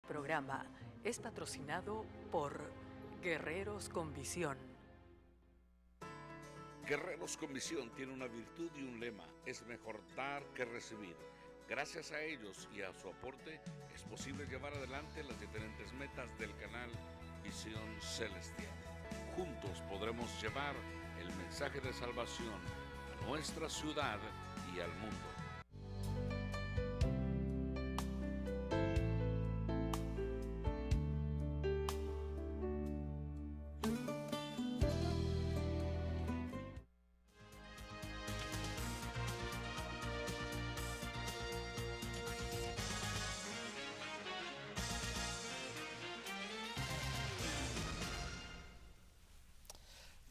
programa es patrocinado por Guerreros con Visión. Guerreros con Visión tiene una virtud y un lema: es mejor dar que recibir. Gracias a ellos y a su aporte es posible llevar adelante las diferentes metas del canal Visión Celestial. Juntos podremos llevar el mensaje de salvación a nuestra ciudad y al mundo.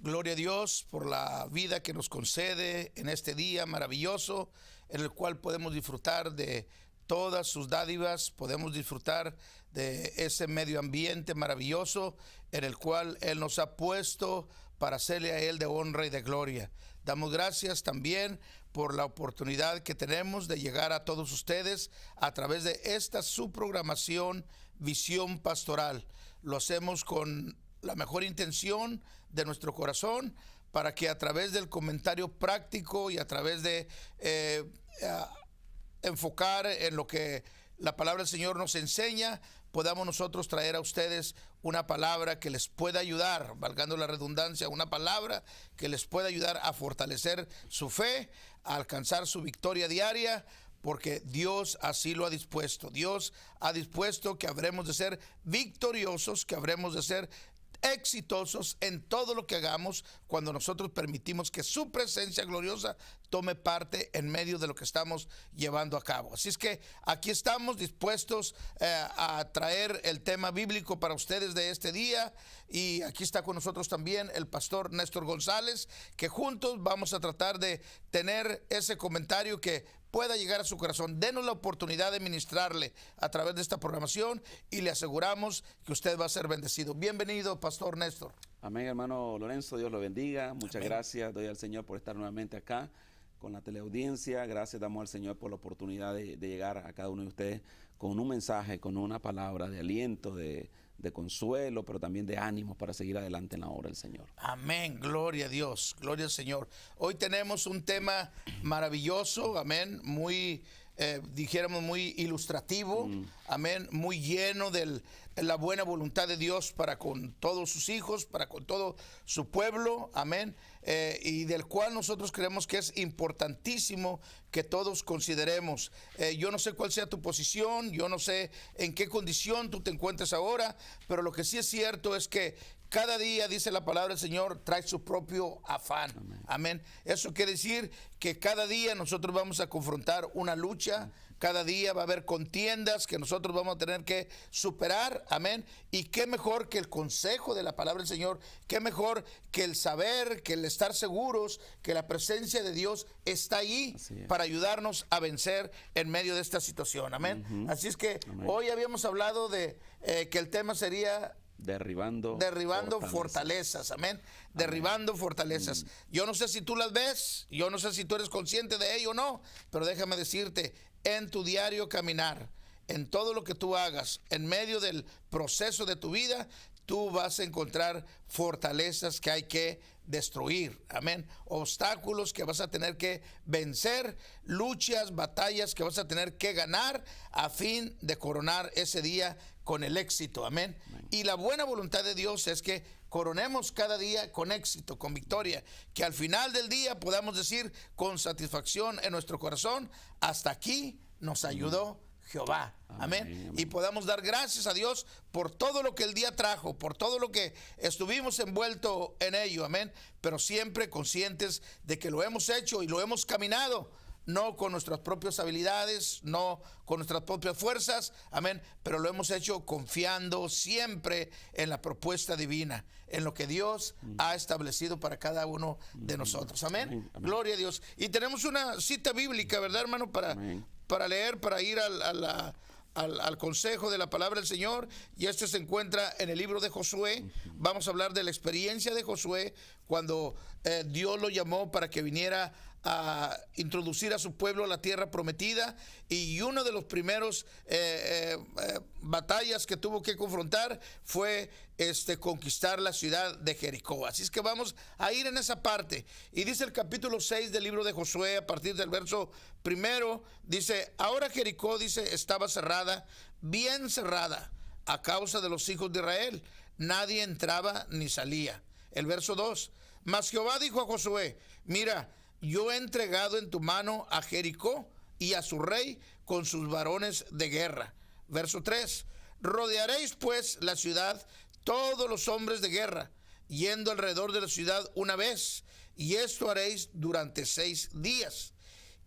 Gloria a Dios por la vida que nos concede en este día maravilloso, en el cual podemos disfrutar de todas sus dádivas, podemos disfrutar de ese medio ambiente maravilloso en el cual Él nos ha puesto para hacerle a Él de honra y de gloria. Damos gracias también por la oportunidad que tenemos de llegar a todos ustedes a través de esta su programación Visión Pastoral. Lo hacemos con la mejor intención de nuestro corazón, para que a través del comentario práctico y a través de enfocar en lo que la palabra del Señor nos enseña, podamos nosotros traer a ustedes una palabra que les pueda ayudar, valgando la redundancia, una palabra que les pueda ayudar a fortalecer su fe, a alcanzar su victoria diaria, porque Dios así lo ha dispuesto. Dios ha dispuesto que habremos de ser victoriosos, que habremos de ser exitosos en todo lo que hagamos cuando nosotros permitimos que su presencia gloriosa tome parte en medio de lo que estamos llevando a cabo. Así es que aquí estamos dispuestos a traer el tema bíblico para ustedes de este día, y aquí está con nosotros también el pastor Néstor González, que juntos vamos a tratar de tener ese comentario que pueda llegar a su corazón. Denos la oportunidad de ministrarle a través de esta programación y le aseguramos que usted va a ser bendecido. Bienvenido, pastor Néstor. Amén, hermano Lorenzo, Dios lo bendiga. Muchas Amén. gracias doy al Señor por estar nuevamente acá con la teleaudiencia. Gracias damos al Señor por la oportunidad de llegar a cada uno de ustedes con un mensaje, con una palabra de aliento, de consuelo, pero también de ánimo para seguir adelante en la obra del Señor. Amén, gloria a Dios, gloria al Señor. Hoy tenemos un tema maravilloso, amén, muy, dijéramos, muy ilustrativo, amén, muy lleno de la buena voluntad de Dios para con todos sus hijos, para con todo su pueblo, amén, y del cual nosotros creemos que es importantísimo que todos consideremos. Yo no sé cuál sea tu posición, yo no sé en qué condición tú te encuentres ahora, pero lo que sí es cierto es que cada día, dice la palabra del Señor, trae su propio afán. Amén. Amén. Eso quiere decir que cada día nosotros vamos a confrontar una lucha, cada día va a haber contiendas que nosotros vamos a tener que superar. Amén. Y qué mejor que el consejo de la palabra del Señor, qué mejor que el saber, que el estar seguros que la presencia de Dios está ahí para ayudarnos a vencer en medio de esta situación. Amén. Así es que hoy habíamos hablado de que el tema sería derribando fortalezas, amén. Derribando fortalezas. Yo no sé si tú las ves, yo no sé si tú eres consciente de ello o no, pero déjame decirte, en tu diario caminar, en todo lo que tú hagas, en medio del proceso de tu vida, tú vas a encontrar fortalezas que hay que destruir, amén, obstáculos que vas a tener que vencer, luchas, batallas que vas a tener que ganar a fin de coronar ese día con el éxito, amén. Y la buena voluntad de Dios es que coronemos cada día con éxito, con victoria, que al final del día podamos decir con satisfacción en nuestro corazón: hasta aquí nos ayudó Jehová, amén. Amén. Y podamos dar gracias a Dios por todo lo que el día trajo, por todo lo que estuvimos envueltos en ello, amén, pero siempre conscientes de que lo hemos hecho y lo hemos caminado, no con nuestras propias habilidades, no con nuestras propias fuerzas, amén, pero lo hemos hecho confiando siempre en la propuesta divina, en lo que Dios ha establecido para cada uno de nosotros, amén. Gloria a Dios. Y tenemos una cita bíblica, ¿verdad, hermano? Para leer, para ir al consejo de la palabra del Señor, y este se encuentra en el libro de Josué. Vamos a hablar de la experiencia de Josué cuando Dios lo llamó para que viniera a introducir a su pueblo a la tierra prometida, y uno de los primeros batallas que tuvo que confrontar fue conquistar la ciudad de Jericó. Así es que vamos a ir en esa parte. Y dice el capítulo 6 del libro de Josué, a partir del verso 1, dice: ahora Jericó, dice, estaba cerrada, bien cerrada, a causa de los hijos de Israel. Nadie entraba ni salía. El verso 2: mas Jehová dijo a Josué: mira, yo he entregado en tu mano a Jericó y a su rey con sus varones de guerra. Verso 3: rodearéis pues la ciudad todos los hombres de guerra, yendo alrededor de la ciudad una vez, y esto haréis durante 6 días.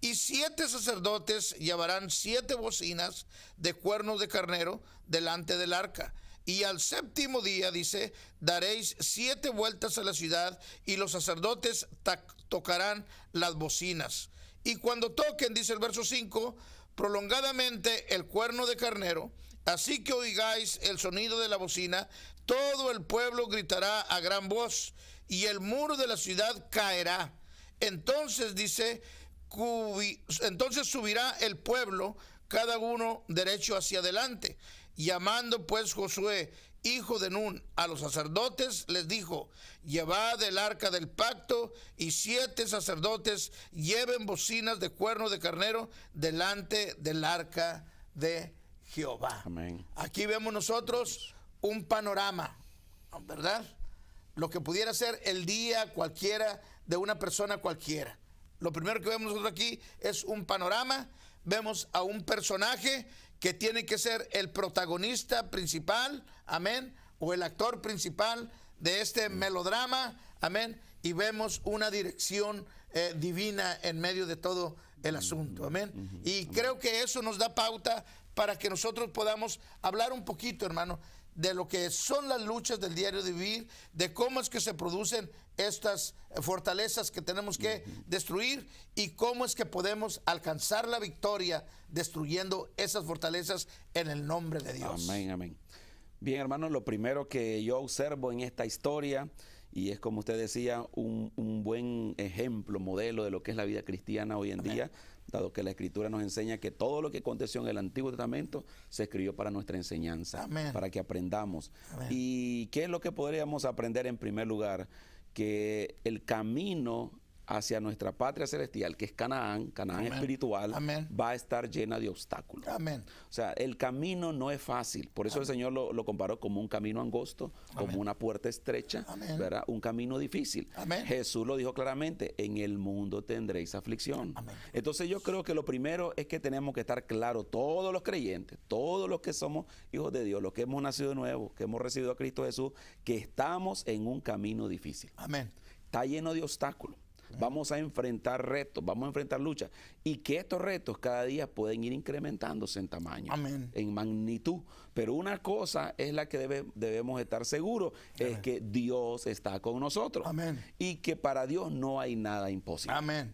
Y 7 sacerdotes llevarán 7 bocinas de cuernos de carnero delante del arca. Y al 7º día, dice, daréis 7 vueltas a la ciudad, y los sacerdotes tocarán las bocinas. Y cuando toquen, dice el verso 5, prolongadamente el cuerno de carnero, así que oigáis el sonido de la bocina, todo el pueblo gritará a gran voz, y el muro de la ciudad caerá. Entonces, dice, entonces subirá el pueblo, cada uno derecho hacia adelante. Llamando pues Josué, hijo de Nun, a los sacerdotes, les dijo: llevad el arca del pacto, y 7 sacerdotes lleven bocinas de cuerno de carnero delante del arca de Jehová. Amén. Aquí vemos nosotros un panorama, ¿verdad? Lo que pudiera ser el día cualquiera de una persona cualquiera. Lo primero que vemos nosotros aquí es un panorama. Vemos a un personaje que tiene que ser el protagonista principal, amén, o el actor principal de este melodrama, amén, y vemos una dirección divina en medio de todo el asunto, amén. Y creo que eso nos da pauta para que nosotros podamos hablar un poquito, hermano, de lo que son las luchas del diario de vivir, de cómo es que se producen estas fortalezas que tenemos que destruir, y cómo es que podemos alcanzar la victoria destruyendo esas fortalezas en el nombre de Dios. Amén, amén. Bien, hermano, lo primero que yo observo en esta historia, y es como usted decía, un buen ejemplo, modelo de lo que es la vida cristiana hoy en día, dado que la Escritura nos enseña que todo lo que aconteció en el Antiguo Testamento se escribió para nuestra enseñanza, amén, para que aprendamos. Amén. ¿Y qué es lo que podríamos aprender en primer lugar? Que el camino hacia nuestra patria celestial, que es Canaán, Canaán amén, espiritual, amén, va a estar llena de obstáculos. Amén. O sea, el camino no es fácil. Por eso amén, el Señor lo comparó como un camino angosto, amén, como una puerta estrecha, amén, ¿verdad? Un camino difícil. Amén. Jesús lo dijo claramente: en el mundo tendréis aflicción. Amén. Entonces yo creo que lo primero es que tenemos que estar claros, todos los creyentes, todos los que somos hijos de Dios, los que hemos nacido de nuevo, que hemos recibido a Cristo Jesús, que estamos en un camino difícil. Amén. Está lleno de obstáculos. Vamos a enfrentar retos, vamos a enfrentar luchas, y que estos retos cada día pueden ir incrementándose en tamaño, amén, en magnitud. Pero una cosa es la que debemos estar seguros, amén, es que Dios está con nosotros, amén, y que para Dios no hay nada imposible. Amén.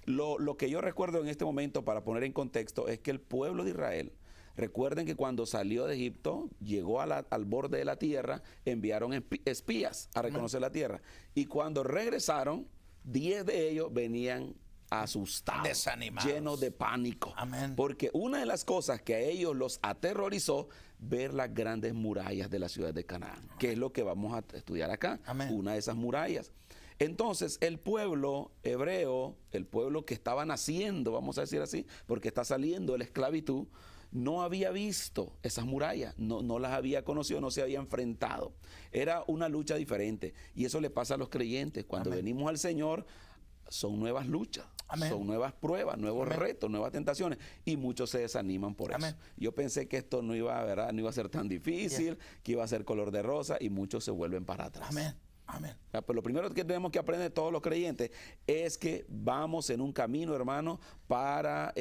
Lo que yo recuerdo en este momento, para poner en contexto, es que el pueblo de Israel, recuerden que cuando salió de Egipto, llegó al borde de la tierra, enviaron espías a reconocer la tierra, y cuando regresaron, 10 de ellos venían asustados, desanimados, llenos de pánico. Amén. Porque una de las cosas que a ellos los aterrorizó, ver las grandes murallas de la ciudad de Canaán, amén, que es lo que vamos a estudiar acá, amén, una de esas murallas. Entonces el pueblo hebreo, el pueblo que estaba naciendo, vamos a decir así, porque está saliendo de la esclavitud, no había visto esas murallas, no las había conocido, no se había enfrentado. Era una lucha diferente, y eso le pasa a los creyentes. Cuando amén, venimos al Señor, son nuevas luchas, amén, son nuevas pruebas, nuevos amén, retos, nuevas tentaciones, y muchos se desaniman por amén, eso. Yo pensé que esto no iba, ¿verdad?, no iba a ser tan difícil, que iba a ser color de rosa, y muchos se vuelven para atrás. Amén. Amén. Pero lo primero que tenemos que aprender todos los creyentes es que vamos en un camino, hermano, para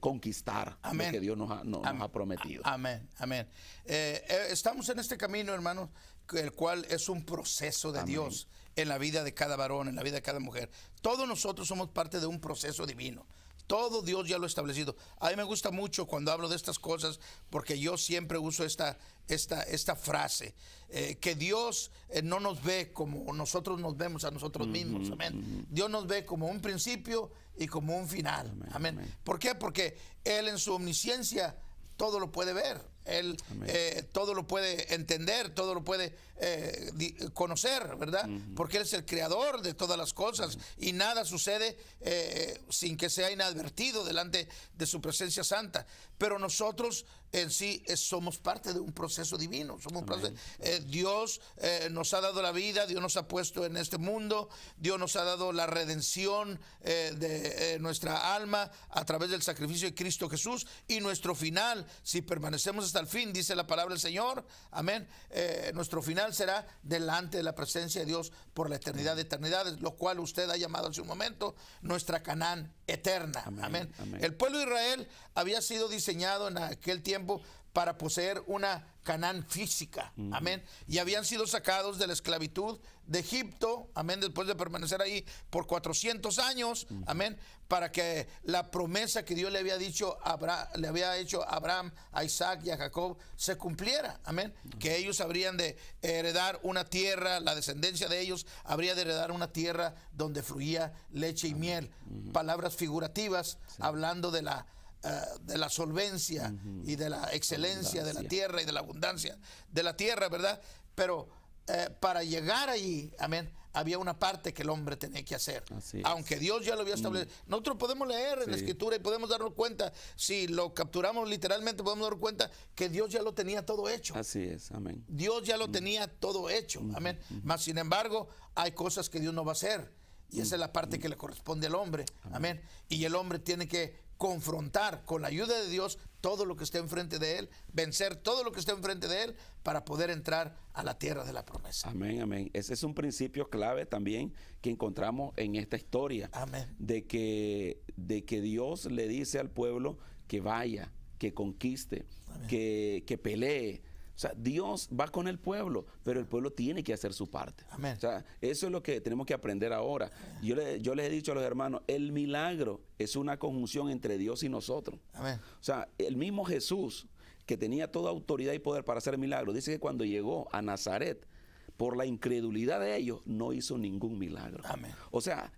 conquistar amén, lo que Dios nos ha prometido. Amén, amén. Estamos en este camino, hermano, el cual es un proceso de amén, Dios en la vida de cada varón, en la vida de cada mujer. Todos nosotros somos parte de un proceso divino. Todo Dios ya lo ha establecido. A mí me gusta mucho cuando hablo de estas cosas, porque yo siempre uso esta frase, que Dios no nos ve como nosotros nos vemos a nosotros mismos. Amén. Dios nos ve como un principio y como un final. Amén. ¿Por qué? Porque Él en su omnisciencia todo lo puede ver. Él todo lo puede entender, todo lo puede conocer, ¿verdad? Porque Él es el creador de todas las cosas y nada sucede sin que sea inadvertido delante de su presencia santa. Pero nosotros en sí somos parte de un proceso divino. Somos Dios nos ha dado la vida, Dios nos ha puesto en este mundo, Dios nos ha dado la redención de nuestra alma a través del sacrificio de Cristo Jesús, y nuestro final, si permanecemos hasta el fin, dice la palabra del Señor, amén, nuestro final será delante de la presencia de Dios por la eternidad de eternidades, lo cual usted ha llamado hace un momento nuestra Canaán eterna. Amén. El pueblo de Israel había sido diseñado en aquel tiempo para poseer una Canaán física, amén, y habían sido sacados de la esclavitud de Egipto, amén, después de permanecer ahí por 400 años, amén, para que la promesa que Dios le había hecho a Abraham, a Isaac y a Jacob se cumpliera, amén, que ellos habrían de heredar una tierra, la descendencia de ellos habría de heredar una tierra donde fluía leche y miel, palabras figurativas, hablando de la solvencia y de la excelencia de la tierra y de la abundancia de la tierra, ¿verdad? Pero para llegar allí, amén, había una parte que el hombre tenía que hacer. Aunque Dios ya lo había establecido. Nosotros podemos leer en la Escritura y podemos darnos cuenta, si lo capturamos literalmente, podemos darnos cuenta que Dios ya lo tenía todo hecho. Así es, amén. Dios ya lo tenía todo hecho, amén. Mas, sin embargo, hay cosas que Dios no va a hacer. Y esa es la parte que le corresponde al hombre, amén. Y el hombre tiene que confrontar con la ayuda de Dios todo lo que esté enfrente de él, vencer todo lo que esté enfrente de él para poder entrar a la tierra de la promesa. Amén, amén. Ese es un principio clave también que encontramos en esta historia. Amén. De que Dios le dice al pueblo que vaya, que conquiste, que pelee. O sea, Dios va con el pueblo, pero el pueblo tiene que hacer su parte. Amén. O sea, eso es lo que tenemos que aprender ahora. Yo les he dicho a los hermanos, el milagro es una conjunción entre Dios y nosotros. Amén. O sea, el mismo Jesús, que tenía toda autoridad y poder para hacer el milagro, dice que cuando llegó a Nazaret, por la incredulidad de ellos, no hizo ningún milagro. Amén. O sea,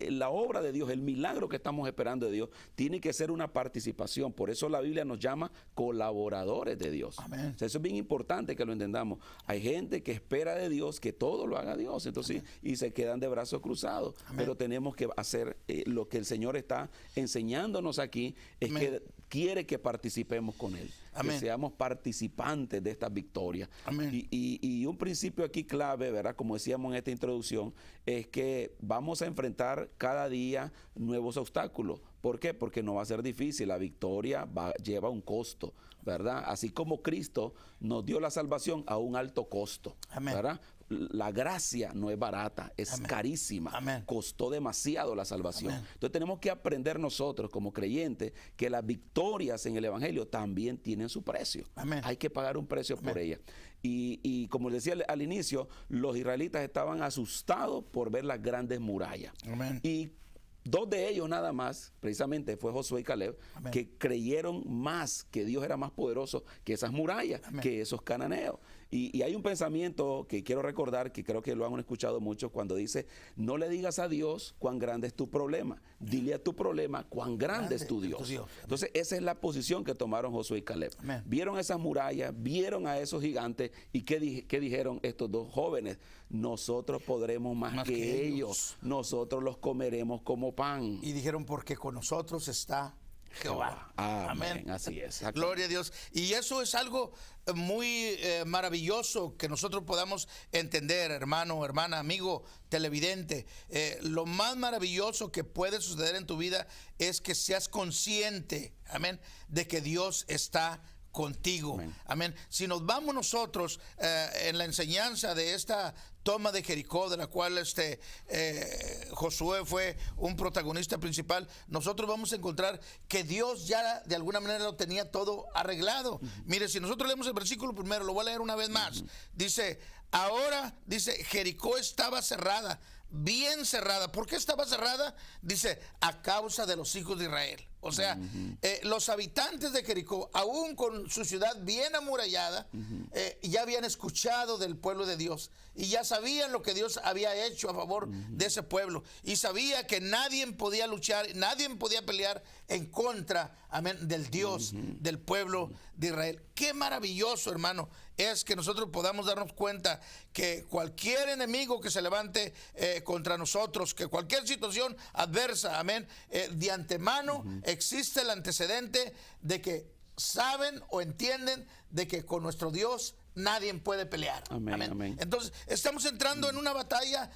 la obra de Dios, el milagro que estamos esperando de Dios, tiene que ser una participación. Por eso la Biblia nos llama colaboradores de Dios. Amén. O sea, eso es bien importante que lo entendamos. Hay gente que espera de Dios que todo lo haga Dios, entonces, y se quedan de brazos cruzados. Amén. Pero tenemos que hacer lo que el Señor está enseñándonos aquí, es que quiere que participemos con Él. Amén. Que seamos participantes de estas victorias. Amén. Y un principio aquí clave, ¿verdad? Como decíamos en esta introducción, es que vamos a enfrentar cada día nuevos obstáculos. ¿Por qué? Porque no va a ser difícil. La victoria lleva un costo, ¿verdad? Así como Cristo nos dio la salvación a un alto costo, Amén. ¿verdad? La gracia no es barata, es carísima. Amén. Costó demasiado la salvación. Amén. Entonces tenemos que aprender nosotros como creyentes que las victorias en el Evangelio también tienen su precio. Amén. Hay que pagar un precio por ellas. Y como les decía al inicio, los israelitas estaban asustados por ver las grandes murallas. Amén. Y dos de ellos nada más, precisamente fue Josué y Caleb, Amén. que creyeron más que Dios era más poderoso que esas murallas, Amén. que esos cananeos. Y hay un pensamiento que quiero recordar, que creo que lo han escuchado mucho, cuando dice, no le digas a Dios cuán grande es tu problema, dile a tu problema cuán grande es tu Dios. Entonces esa es la posición que tomaron Josué y Caleb. Amén. Vieron esas murallas, vieron a esos gigantes, y ¿qué dijeron estos dos jóvenes? Nosotros podremos más que ellos, nosotros los comeremos como pan. Y dijeron, porque con nosotros está Jehová. Amén. Así es. Gloria a Dios. Y eso es algo muy maravilloso que nosotros podamos entender, hermano, hermana, amigo, televidente. Lo más maravilloso que puede suceder en tu vida es que seas consciente, amén, de que Dios está contigo. Amén. Amén. Si nos vamos nosotros en la enseñanza de esta toma de Jericó, de la cual Josué fue un protagonista principal, nosotros vamos a encontrar que Dios ya de alguna manera lo tenía todo arreglado. Mire, si nosotros leemos el versículo primero, lo voy a leer una vez más. Dice, ahora, dice, Jericó estaba cerrada, bien cerrada. ¿Por qué estaba cerrada? Dice, a causa de los hijos de Israel. O sea, los habitantes de Jericó, aún con su ciudad bien amurallada, ya habían escuchado del pueblo de Dios y ya sabían lo que Dios había hecho a favor de ese pueblo, y sabía que nadie podía luchar, nadie podía pelear en contra, amén, del Dios del pueblo de Israel. Qué maravilloso, hermano, es que nosotros podamos darnos cuenta que cualquier enemigo que se levante contra nosotros, que cualquier situación adversa, amén, de antemano existe el antecedente de que saben o entienden de que con nuestro Dios nadie puede pelear. Amén, Amén. amén. Entonces, estamos entrando en una batalla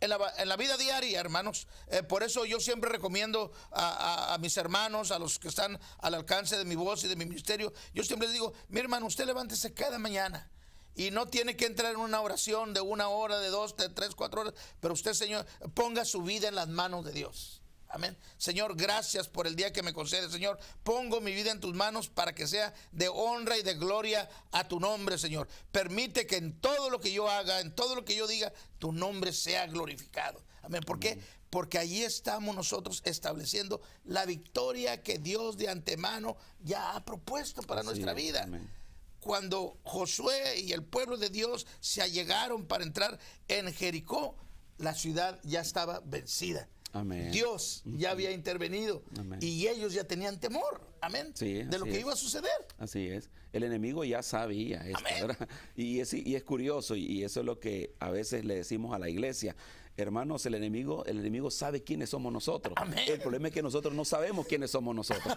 en la vida diaria, hermanos. Por eso yo siempre recomiendo a mis hermanos, a los que están al alcance de mi voz y de mi ministerio, yo siempre les digo, mi hermano, usted levántese cada mañana. Y no tiene que entrar en una oración de 1 hora, de 2, de 3, 4 horas, pero usted, Señor, ponga su vida en las manos de Dios. Amén. Señor, gracias por el día que me concede. Señor, pongo mi vida en tus manos para que sea de honra y de gloria a tu nombre, Señor. Permite que en todo lo que yo haga, en todo lo que yo diga, tu nombre sea glorificado. Amén. ¿Por qué? Porque allí estamos nosotros estableciendo la victoria que Dios de antemano ya ha propuesto para nuestra vida. Amén. Cuando Josué y el pueblo de Dios se allegaron para entrar en Jericó, la ciudad ya estaba vencida. Amén. Dios ya había intervenido. Amén. Y ellos ya tenían temor, amén, Sí, de lo así que es. iba a suceder. Así es. El enemigo ya sabía esto, Amén. ¿verdad? Y es curioso, y eso es lo que a veces le decimos a la iglesia. Hermanos, el enemigo sabe quiénes somos nosotros. Amén. El problema es que nosotros no sabemos quiénes somos nosotros.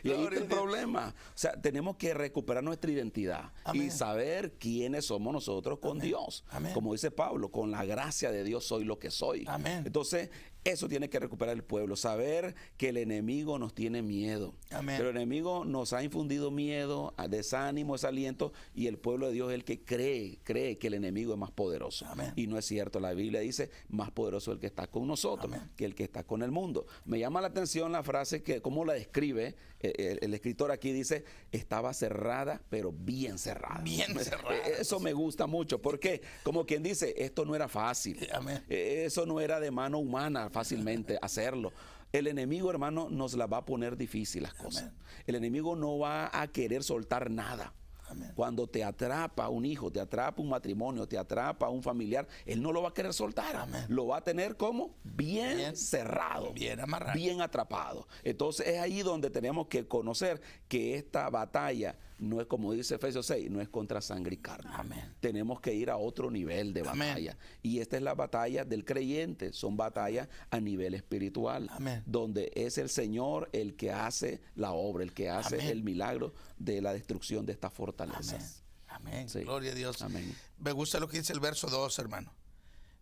Y ahí está el problema. O sea, tenemos que recuperar nuestra identidad. Amén. Y saber quiénes somos nosotros con Amén. Dios. Amén. Como dice Pablo, con la gracia de Dios soy lo que soy. Amén. Entonces, eso tiene que recuperar el pueblo. Saber que el enemigo nos tiene miedo. Amén. Pero el enemigo nos ha infundido miedo, desánimo, desaliento, y el pueblo de Dios es el que cree que el enemigo es más poderoso. Amén. Y no es cierto. La Biblia dice, más poderoso el que está con nosotros, Amén. que el que está con el mundo. Me llama la atención la frase que, cómo la describe el escritor aquí, dice, estaba cerrada, pero bien cerrada. Bien cerrada. Eso me gusta mucho, porque como quien dice, esto no era fácil. Amén. Eso no era de mano humana fácilmente hacerlo. El enemigo, hermano, nos la va a poner difícil las cosas. Amén. El enemigo no va a querer soltar nada. Amén. Cuando te atrapa un hijo, te atrapa un matrimonio, te atrapa un familiar, él no lo va a querer soltar. Amén. Lo va a tener como bien cerrado, bien amarrado, bien atrapado. Entonces es ahí donde tenemos que conocer que esta batalla no es, como dice Efesios 6, no es contra sangre y carne. Amén. Tenemos que ir a otro nivel de Amén. batalla. Y esta es la batalla del creyente. Son batallas a nivel espiritual. Amén. Donde es el Señor el que hace la obra, el que hace Amén. el milagro de la destrucción de estas fortalezas. Amén. Amén. Sí. Gloria a Dios. Amén. Me gusta lo que dice el verso 2, hermano.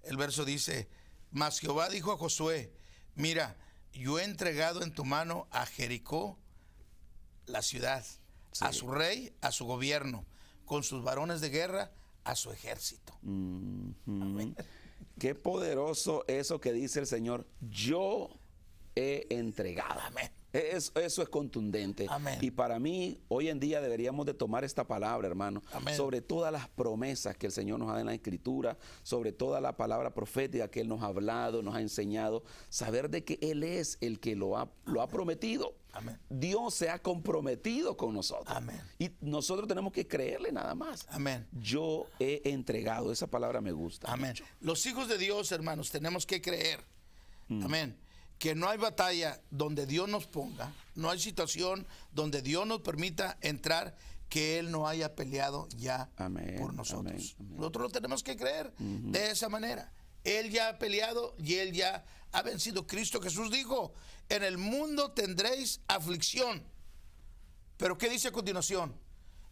El verso dice, mas Jehová dijo a Josué, mira, yo he entregado en tu mano a Jericó, la ciudad, Sí. a su rey, a su gobierno, con sus varones de guerra, a su ejército. Ujú. Qué poderoso eso que dice el Señor. Yo he entregado. Amén. Eso es contundente. Amén. Y para mí, hoy en día deberíamos de tomar esta palabra, hermano, Amén. sobre todas las promesas que el Señor nos da en la Escritura, sobre toda la palabra profética que Él nos ha hablado, nos ha enseñado, saber de que Él es el que lo ha prometido. Amén. Dios se ha comprometido con nosotros. Amén. Y nosotros tenemos que creerle nada más. Amén. Yo he entregado. Esa palabra me gusta. Amén. mucho. Los hijos de Dios, hermanos, tenemos que creer. Amén. Que no hay batalla donde Dios nos ponga, no hay situación donde Dios nos permita entrar que Él no haya peleado ya Amén, por nosotros. amén, amén. Nosotros lo tenemos que creer de esa manera. Él ya ha peleado y Él ya ha vencido. Cristo Jesús dijo, en el mundo tendréis aflicción. Pero ¿qué dice a continuación?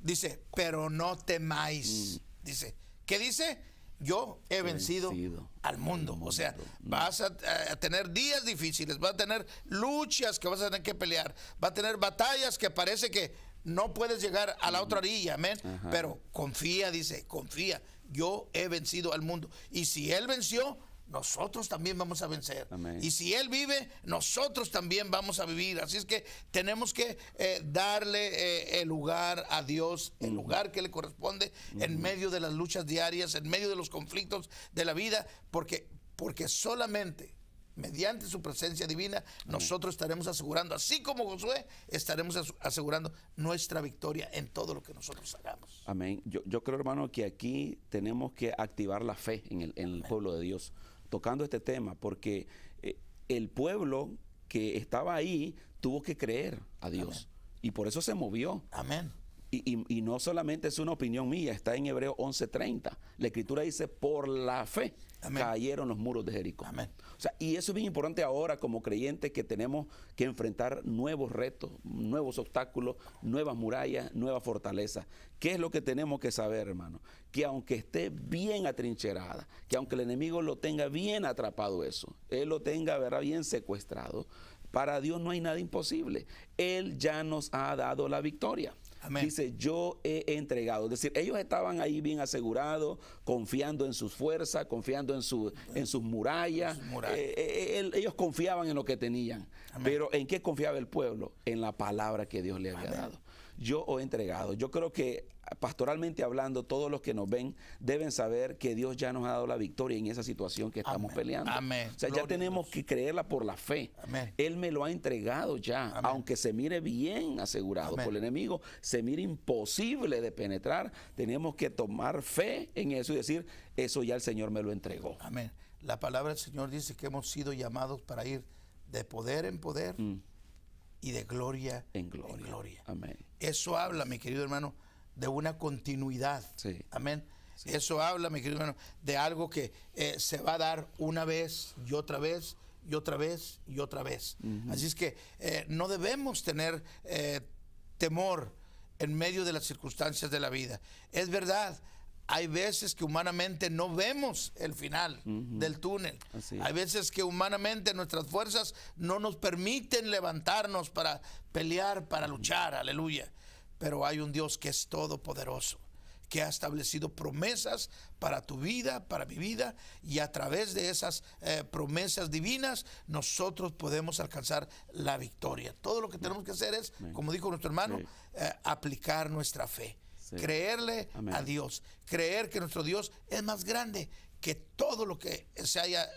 Dice, pero no temáis. Dice, ¿qué dice? Yo he vencido al mundo. O sea, vas a tener días difíciles, vas a tener luchas que vas a tener que pelear, vas a tener batallas que parece que no puedes llegar a la otra orilla, amén. Ajá. Pero confía, dice, confía. Yo he vencido al mundo. Y si Él venció, nosotros también vamos a vencer. Amén. Y si Él vive, nosotros también vamos a vivir. Así es que tenemos que darle el lugar a Dios, el lugar que le corresponde en medio de las luchas diarias, en medio de los conflictos de la vida, porque porque solamente mediante su presencia divina nosotros estaremos asegurando, así como Josué, estaremos asegurando nuestra victoria en todo lo que nosotros hagamos. Amén. Yo creo, hermano, que aquí tenemos que activar la fe en el pueblo de Dios, tocando este tema, porque el pueblo que estaba ahí tuvo que creer a Dios. Amén. Y por eso se movió. Amén. Y no solamente es una opinión mía, está en Hebreos 11:30. La Escritura dice, por la fe Amén. Cayeron los muros de Jericó. Amén. O sea, y eso es bien importante ahora como creyentes, que tenemos que enfrentar nuevos retos, nuevos obstáculos, nuevas murallas, nuevas fortalezas. ¿Qué es lo que tenemos que saber, hermano? Que aunque esté bien atrincherada, que aunque el enemigo lo tenga bien atrapado eso, él lo tenga, ¿verdad?, bien secuestrado, para Dios no hay nada imposible. Él ya nos ha dado la victoria. Amén. Dice, yo he entregado. Es decir, ellos estaban ahí bien asegurados, confiando en sus fuerzas, confiando en sus murallas. Ellos confiaban en lo que tenían. Amén. Pero ¿en qué confiaba el pueblo? En la palabra que Dios le había Amén. Dado. Yo he entregado. Yo creo que pastoralmente hablando, todos los que nos ven deben saber que Dios ya nos ha dado la victoria en esa situación que estamos Amén. Peleando. Amén. O sea, Gloria ya tenemos que creerla por la fe. Amén. Él me lo ha entregado ya, Amén. Aunque se mire bien asegurado Amén. Por el enemigo, se mire imposible de penetrar, tenemos que tomar fe en eso y decir, eso ya el Señor me lo entregó. Amén. La palabra del Señor dice que hemos sido llamados para ir de poder en poder y de gloria en gloria. Amén. Eso habla, mi querido hermano, de una continuidad. Sí. Amén. Sí. Eso habla, mi querido hermano, de algo que se va a dar una vez y otra vez y otra vez y otra vez. Así es que no debemos tener temor en medio de las circunstancias de la vida. Es verdad, hay veces que humanamente no vemos el final del túnel. Hay veces que humanamente nuestras fuerzas no nos permiten levantarnos para pelear, para luchar. Aleluya. Pero hay un Dios que es todopoderoso, que ha establecido promesas para tu vida, para mi vida, y a través de esas promesas divinas nosotros podemos alcanzar la victoria. Todo lo que tenemos que hacer es, como dijo nuestro hermano, aplicar nuestra fe, creerle a Dios, creer que nuestro Dios es más grande que todo lo que se haya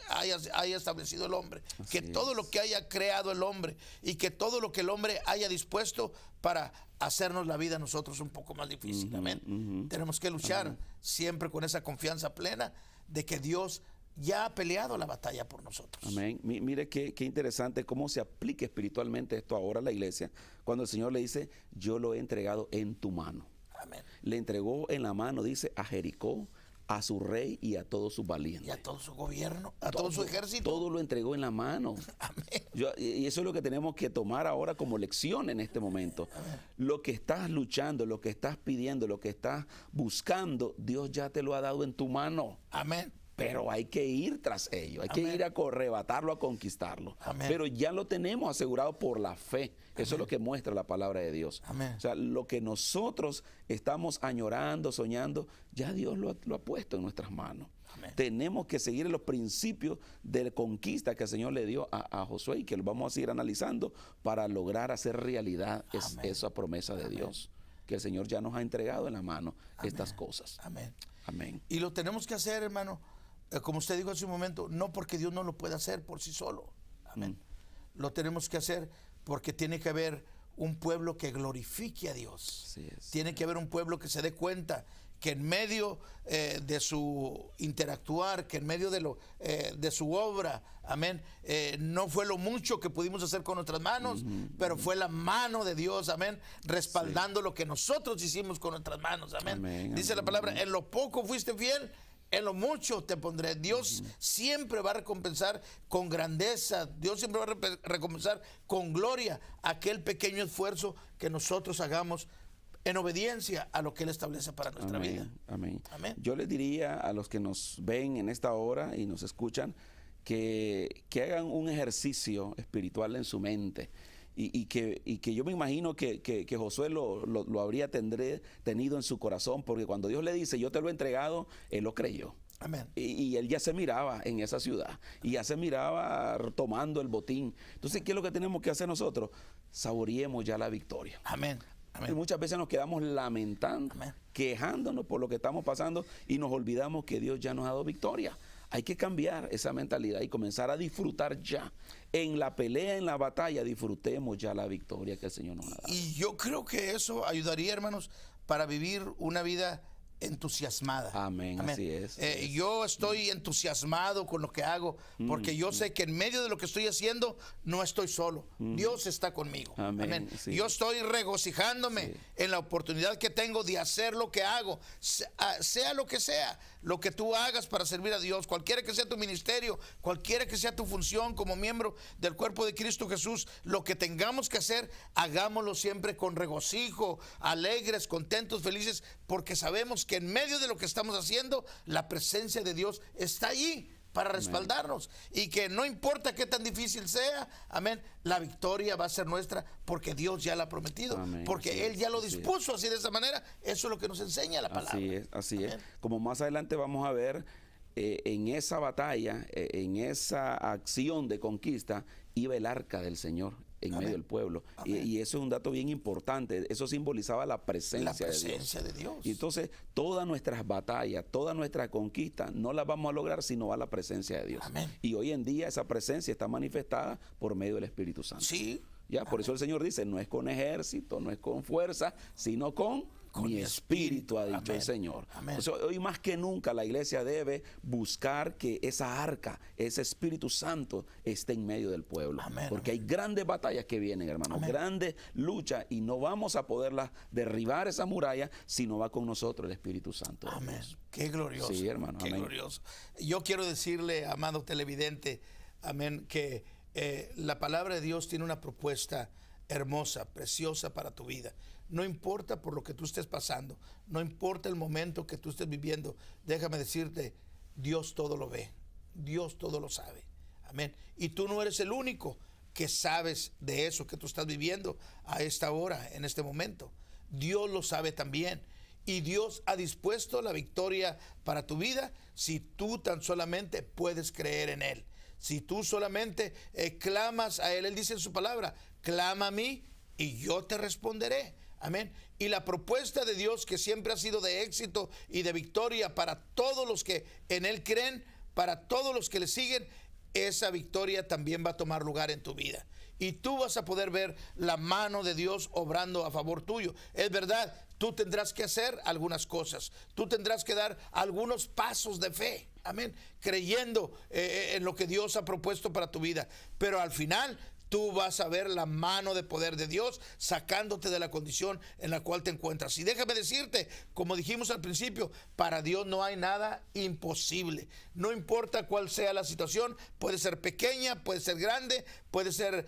establecido el hombre, que todo lo que haya creado el hombre y que todo lo que el hombre haya dispuesto para hacernos la vida a nosotros un poco más difícil. Amén. Tenemos que luchar siempre con esa confianza plena de que Dios ya ha peleado la batalla por nosotros. Amén. Mire qué interesante cómo se aplica espiritualmente esto ahora a la iglesia, cuando el Señor le dice, yo lo he entregado en tu mano. Amén. Le entregó en la mano, dice, a Jericó, a su rey y a todos sus valientes. Y a todo su gobierno, a todo su ejército. Todo lo entregó en la mano. Amén. Y eso es lo que tenemos que tomar ahora como lección en este momento. Amén. Lo que estás luchando, lo que estás pidiendo, lo que estás buscando, Dios ya te lo ha dado en tu mano. Amén. Pero hay que ir tras ello, hay Amén. que ir a arrebatarlo, a conquistarlo. Amén. Pero ya lo tenemos asegurado por la fe. Eso Amén. es lo que muestra la palabra de Dios. Amén. O sea, lo que nosotros estamos añorando, soñando, ya Dios lo ha puesto en nuestras manos. Amén. Tenemos que seguir los principios de conquista que el Señor le dio a Josué y que lo vamos a seguir analizando para lograr hacer realidad esa promesa de Dios, que el Señor ya nos ha entregado en la mano estas cosas. Amén. Amén. Y lo tenemos que hacer, hermano, como usted dijo hace un momento, no porque Dios no lo pueda hacer por sí solo. Amén. Lo tenemos que hacer porque tiene que haber un pueblo que glorifique a Dios. Así es. Tiene que haber un pueblo que se dé cuenta que en medio de su interactuar, que en medio de su obra, amén, no fue lo mucho que pudimos hacer con nuestras manos, pero fue la mano de Dios, amén, respaldando lo que nosotros hicimos con nuestras manos, amén. Dice la palabra, en lo poco fuiste fiel, en lo mucho te pondré. Dios siempre va a recompensar con grandeza. Dios siempre va a recompensar con gloria aquel pequeño esfuerzo que nosotros hagamos en obediencia a lo que Él establece para nuestra vida. Amén. Amén. Yo les diría a los que nos ven en esta hora y nos escuchan que hagan un ejercicio espiritual en su mente. Y que yo me imagino que Josué lo habría tenido en su corazón, porque cuando Dios le dice, yo te lo he entregado, él lo creyó. Amén. Y él ya se miraba en esa ciudad, y ya se miraba tomando el botín. Entonces, ¿qué es lo que tenemos que hacer nosotros? Saboreemos ya la victoria. Amén. Amén. Y muchas veces nos quedamos lamentando, quejándonos por lo que estamos pasando, y nos olvidamos que Dios ya nos ha dado victoria. Hay que cambiar esa mentalidad y comenzar a disfrutar ya. En la pelea, en la batalla, disfrutemos ya la victoria que el Señor nos ha dado. Y yo creo que eso ayudaría, hermanos, para vivir una vida entusiasmada. Amén, así es. Yo estoy entusiasmado con lo que hago, porque yo sé que en medio de lo que estoy haciendo no estoy solo. Dios está conmigo. Amén, sí. Yo estoy regocijándome en la oportunidad que tengo de hacer lo que hago, sea lo que sea, lo que tú hagas para servir a Dios, cualquiera que sea tu ministerio, cualquiera que sea tu función como miembro del cuerpo de Cristo Jesús, lo que tengamos que hacer, hagámoslo siempre con regocijo, alegres, contentos, felices, porque sabemos que en medio de lo que estamos haciendo, la presencia de Dios está allí para respaldarnos, y que no importa qué tan difícil sea, amén, la victoria va a ser nuestra porque Dios ya la ha prometido, Amén, porque Él ya lo dispuso así de esa manera. Eso es lo que nos enseña la palabra. Así Amén. es. Como más adelante vamos a ver, en esa batalla, en esa acción de conquista, iba el arca del Señor en Amén. medio del pueblo. Y eso es un dato bien importante. Eso simbolizaba la presencia de Dios. Y entonces, todas nuestras batallas, todas nuestras conquistas, no las vamos a lograr si no va la presencia de Dios. Amén. Y hoy en día esa presencia está manifestada por medio del Espíritu Santo. Sí. Ya, por eso el Señor dice, no es con ejército, no es con fuerza, sino con mi espíritu, ha dicho Amén. el Señor. Amén. O sea, hoy más que nunca la iglesia debe buscar que esa arca, ese Espíritu Santo esté en medio del pueblo. Amén. Porque hay grandes batallas que vienen, hermanos, Amén. grandes luchas, y no vamos a poderlas derribar esa muralla si no va con nosotros el Espíritu Santo. Amén. Qué glorioso. Sí, hermano. Qué Amén. glorioso. Yo quiero decirle, amado televidente, amén, que la palabra de Dios tiene una propuesta hermosa, preciosa para tu vida. No importa por lo que tú estés pasando, no importa el momento que tú estés viviendo, déjame decirte, Dios todo lo ve, Dios todo lo sabe. Amén. Y tú no eres el único que sabes de eso que tú estás viviendo a esta hora, en este momento. Dios lo sabe también. Y Dios ha dispuesto la victoria para tu vida si tú tan solamente puedes creer en Él. Si tú solamente clamas a Él. Él dice en su palabra, clama a mí y yo te responderé. Amén. Y la propuesta de Dios, que siempre ha sido de éxito y de victoria para todos los que en Él creen, para todos los que le siguen, esa victoria también va a tomar lugar en tu vida. Y tú vas a poder ver la mano de Dios obrando a favor tuyo. Es verdad, tú tendrás que hacer algunas cosas. Tú tendrás que dar algunos pasos de fe. Amén. Creyendo en lo que Dios ha propuesto para tu vida. Pero al final, tú vas a ver la mano de poder de Dios sacándote de la condición en la cual te encuentras. Y déjame decirte, como dijimos al principio, para Dios no hay nada imposible. No importa cuál sea la situación, puede ser pequeña, puede ser grande, puede ser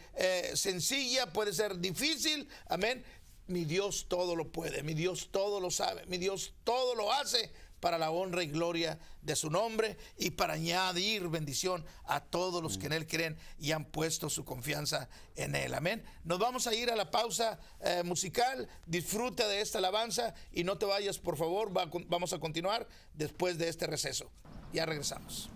sencilla, puede ser difícil. Amén. Mi Dios todo lo puede, mi Dios todo lo sabe, mi Dios todo lo hace para la honra y gloria de su nombre y para añadir bendición a todos los que en Él creen y han puesto su confianza en Él. Amén. Nos vamos a ir a la pausa musical. Disfruta de esta alabanza y no te vayas, por favor. Vamos a continuar después de este receso. Ya regresamos.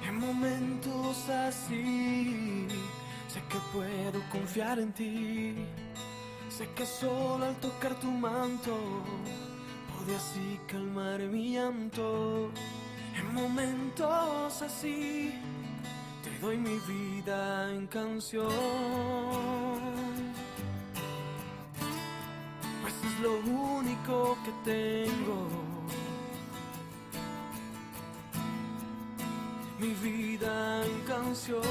En momentos así, sé que puedo confiar en ti. Sé que solo al tocar tu manto, podía así calmar mi llanto. En momentos así, te doy mi vida en canción. Pues es lo único que tengo. Mi vida en canción.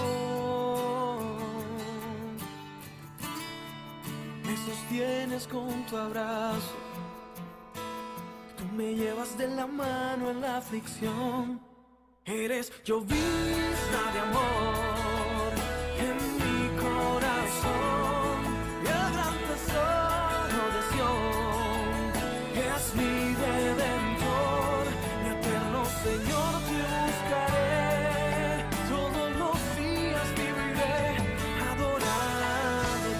Me sostienes con tu abrazo. Tú me llevas de la mano en la aflicción. Eres llovizna de amor en mi corazón. Y el gran tesoro de Sión es mi redentor, mi eterno Señor. Te buscaré todos los días, viviré adorándote.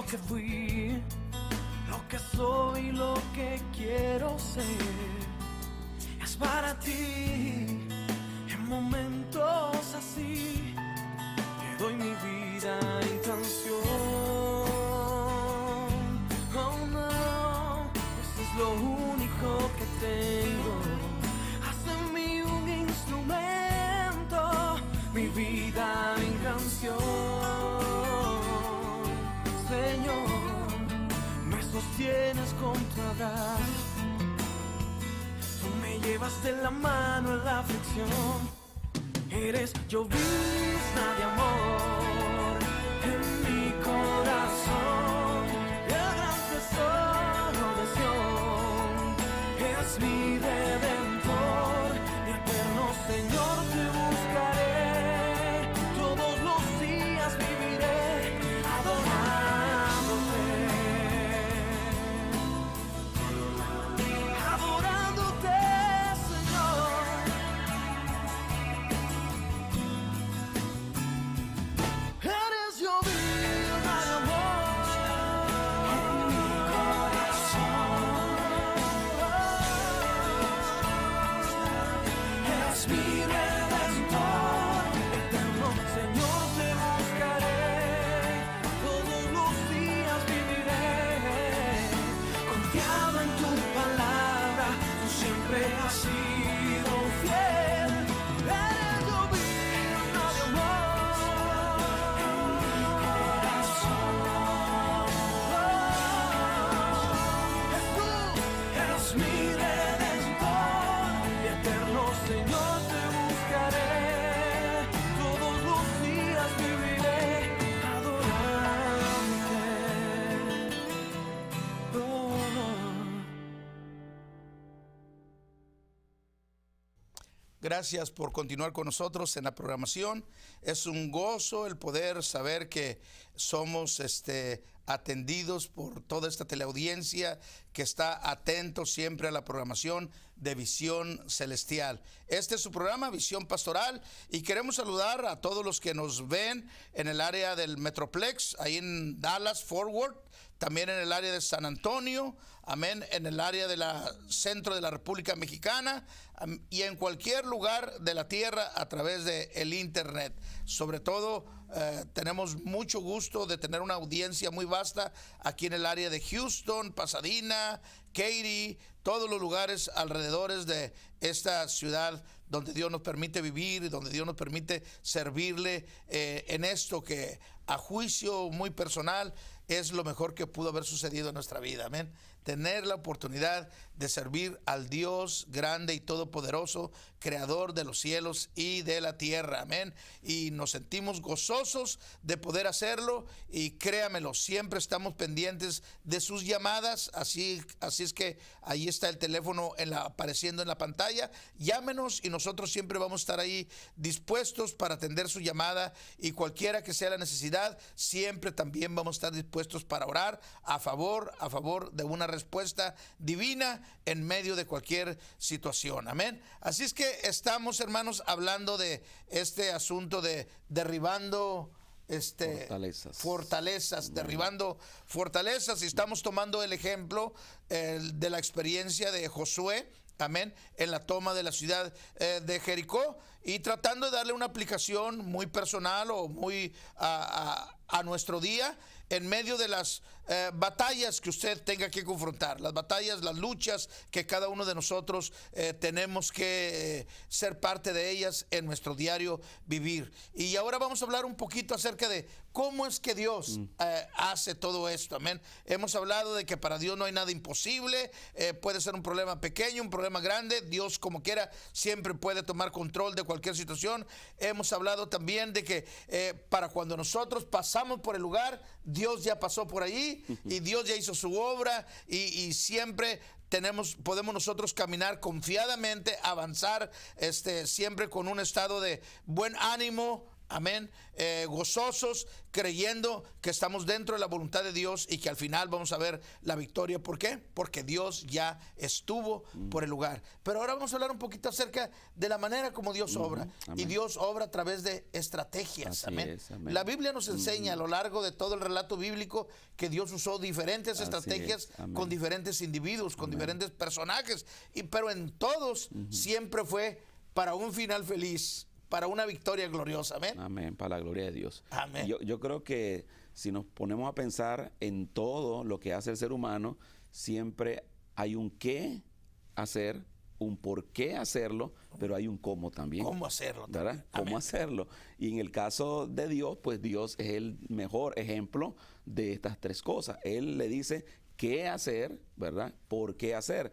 que fui, lo que soy, lo que quiero ser. Es para ti, en momentos así, te doy mi vida y canción. Oh no, eso es lo único que tengo. Haz de mí un instrumento, mi vida, mi canción. Señor, me sostienes con tu abrazo, tú me llevas de la mano en la aflicción. Eres llovizna de amor en mi corazón, el gran tesoro de Sion, es mi redentor, mi eterno Señor, te buscaré, todos los días viviré adorándote, adorándote, Señor. Eres llovizna de amor en mi corazón, es mi redentor, eterno Señor, te buscaré, todos los días viviré, confiado en tu palabra, tú siempre has sido fiel. Eres llovizna de amor en mi corazón, Jesús, eres mi redentor, y eterno Señor, te buscaré, todos los días viviré adorándote. Gracias por continuar con nosotros en la programación. Es un gozo el poder saber que somos atendidos por toda esta teleaudiencia que está atento siempre a la programación de Visión Celestial. Este es su programa, Visión Pastoral, y queremos saludar a todos los que nos ven en el área del Metroplex, ahí en Dallas, Fort Worth, también en el área de San Antonio, amén, en el área de la centro de la República Mexicana, y en cualquier lugar de la tierra a través de el internet. Sobre todo tenemos mucho gusto de tener una audiencia muy vasta aquí en el área de Houston, Pasadena, Katy, todos los lugares alrededores de esta ciudad donde Dios nos permite vivir y donde Dios nos permite servirle en esto que a juicio muy personal es lo mejor que pudo haber sucedido en nuestra vida. Amén. Tener la oportunidad de servir al Dios grande y todopoderoso, creador de los cielos y de la tierra. Amén. Y nos sentimos gozosos de poder hacerlo, y créamelo, siempre estamos pendientes de sus llamadas. Así es que ahí está el teléfono apareciendo en la pantalla. Llámenos y nosotros siempre vamos a estar ahí dispuestos para atender su llamada, y cualquiera que sea la necesidad, siempre también vamos a estar dispuestos para orar a favor de una respuesta divina en medio de cualquier situación. Amén. Así es que estamos, hermanos, hablando de este asunto de derribando fortalezas, derribando fortalezas, y estamos tomando el ejemplo de la experiencia de Josué, amén, en la toma de la ciudad de Jericó, y tratando de darle una aplicación muy personal o muy a nuestro día, en medio de las batallas que usted tenga que confrontar, las batallas, las luchas que cada uno de nosotros tenemos que ser parte de ellas en nuestro diario vivir. Y ahora vamos a hablar un poquito acerca de cómo es que Dios hace todo esto. Amén. Hemos hablado de que para Dios no hay nada imposible, puede ser un problema pequeño, un problema grande, Dios como quiera siempre puede tomar control de cualquier situación. Hemos hablado también de que para cuando nosotros pasamos por el lugar, Dios ya pasó por allí y Dios ya hizo su obra, y siempre podemos nosotros caminar confiadamente, avanzar siempre con un estado de buen ánimo, amén, gozosos, creyendo que estamos dentro de la voluntad de Dios y que al final vamos a ver la victoria. ¿Por qué? Porque Dios ya estuvo por el lugar. Pero ahora vamos a hablar un poquito acerca de la manera como Dios obra. Amén. Y Dios obra a través de estrategias. Así Amén. es, amén. La Biblia nos enseña a lo largo de todo el relato bíblico que Dios usó diferentes Así estrategias es, amén. con diferentes individuos, con diferentes personajes. Pero en todos siempre fue para un final feliz, para una victoria gloriosa. Amén. Amén, para la gloria de Dios. Amén. Yo creo que si nos ponemos a pensar en todo lo que hace el ser humano, siempre hay un qué hacer, un por qué hacerlo, pero hay un cómo también. ¿Cómo hacerlo? ¿Verdad? Amén. ¿Cómo hacerlo? Y en el caso de Dios, pues Dios es el mejor ejemplo de estas tres cosas. Él le dice qué hacer, ¿verdad? ¿Por qué hacer?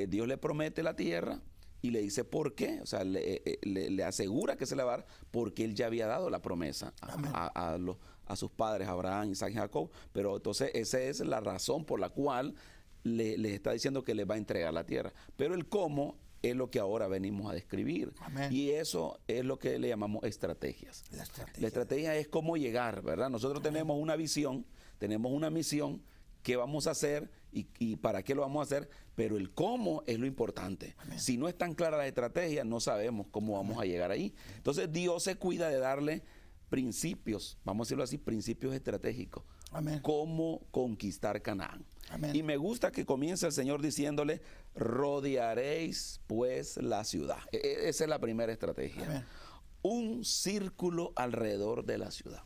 Dios le promete la tierra y le dice por qué. O sea, le asegura que se le va a dar porque Él ya había dado la promesa a sus padres, Abraham, Isaac y Jacob. Pero entonces esa es la razón por la cual le está diciendo que le va a entregar la tierra. Pero el cómo es lo que ahora venimos a describir. Amén. Y eso es lo que le llamamos estrategias. La estrategia es cómo llegar, ¿verdad? Nosotros tenemos una visión, tenemos una misión, qué vamos a hacer y para qué lo vamos a hacer, pero el cómo es lo importante. Amén. Si no están claras las estrategias, no sabemos cómo vamos a llegar ahí. Entonces Dios se cuida de darle principios, vamos a decirlo así, principios estratégicos. Amén. Cómo conquistar Canaán. Amén. Y me gusta que comience el Señor diciéndole, rodearéis pues la ciudad. Esa es la primera estrategia. Amén. Un círculo alrededor de la ciudad.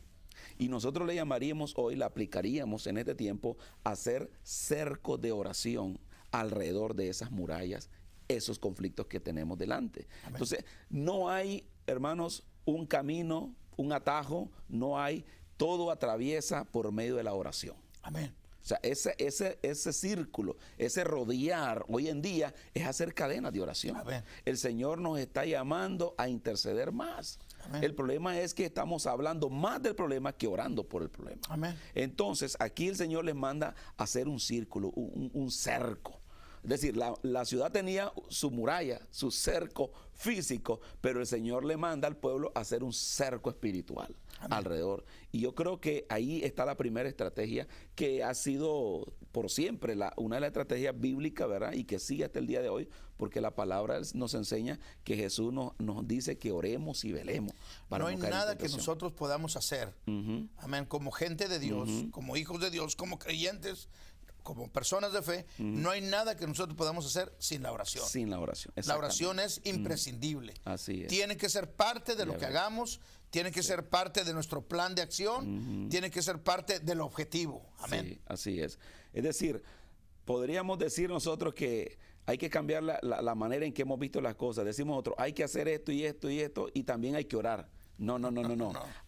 Y nosotros le llamaríamos hoy, la aplicaríamos en este tiempo, a hacer cerco de oración alrededor de esas murallas, esos conflictos que tenemos delante. Amén. Entonces, no hay, hermanos, un camino, un atajo, no hay, todo atraviesa por medio de la oración. Amén. O sea, ese círculo, ese rodear, hoy en día es hacer cadenas de oración. Amén. El Señor nos está llamando a interceder más. Amén. El problema es que estamos hablando más del problema que orando por el problema. Amén. Entonces, aquí el Señor les manda a hacer un círculo, un cerco. Es decir, la ciudad tenía su muralla, su cerco físico, pero el Señor le manda al pueblo a hacer un cerco espiritual. Amén. Alrededor. Y yo creo que ahí está la primera estrategia que ha sido por siempre una de las estrategias bíblicas, ¿verdad? Y que sigue hasta el día de hoy, porque la palabra nos enseña que Jesús nos dice que oremos y velemos. No hay caer en nada que tentación. nosotros podamos hacer, amén, como gente de Dios, como hijos de Dios, como creyentes, como personas de fe, no hay nada que nosotros podamos hacer sin la oración. Sin la oración. La oración es imprescindible. Así es. Tiene que ser parte de lo Ya que ves. hagamos, tiene que ser parte de nuestro plan de acción, tiene que ser parte del objetivo. Amén. Sí, así es. Es decir, podríamos decir nosotros que hay que cambiar la manera en que hemos visto las cosas. Decimos nosotros, hay que hacer esto y esto y esto, y también hay que orar. No.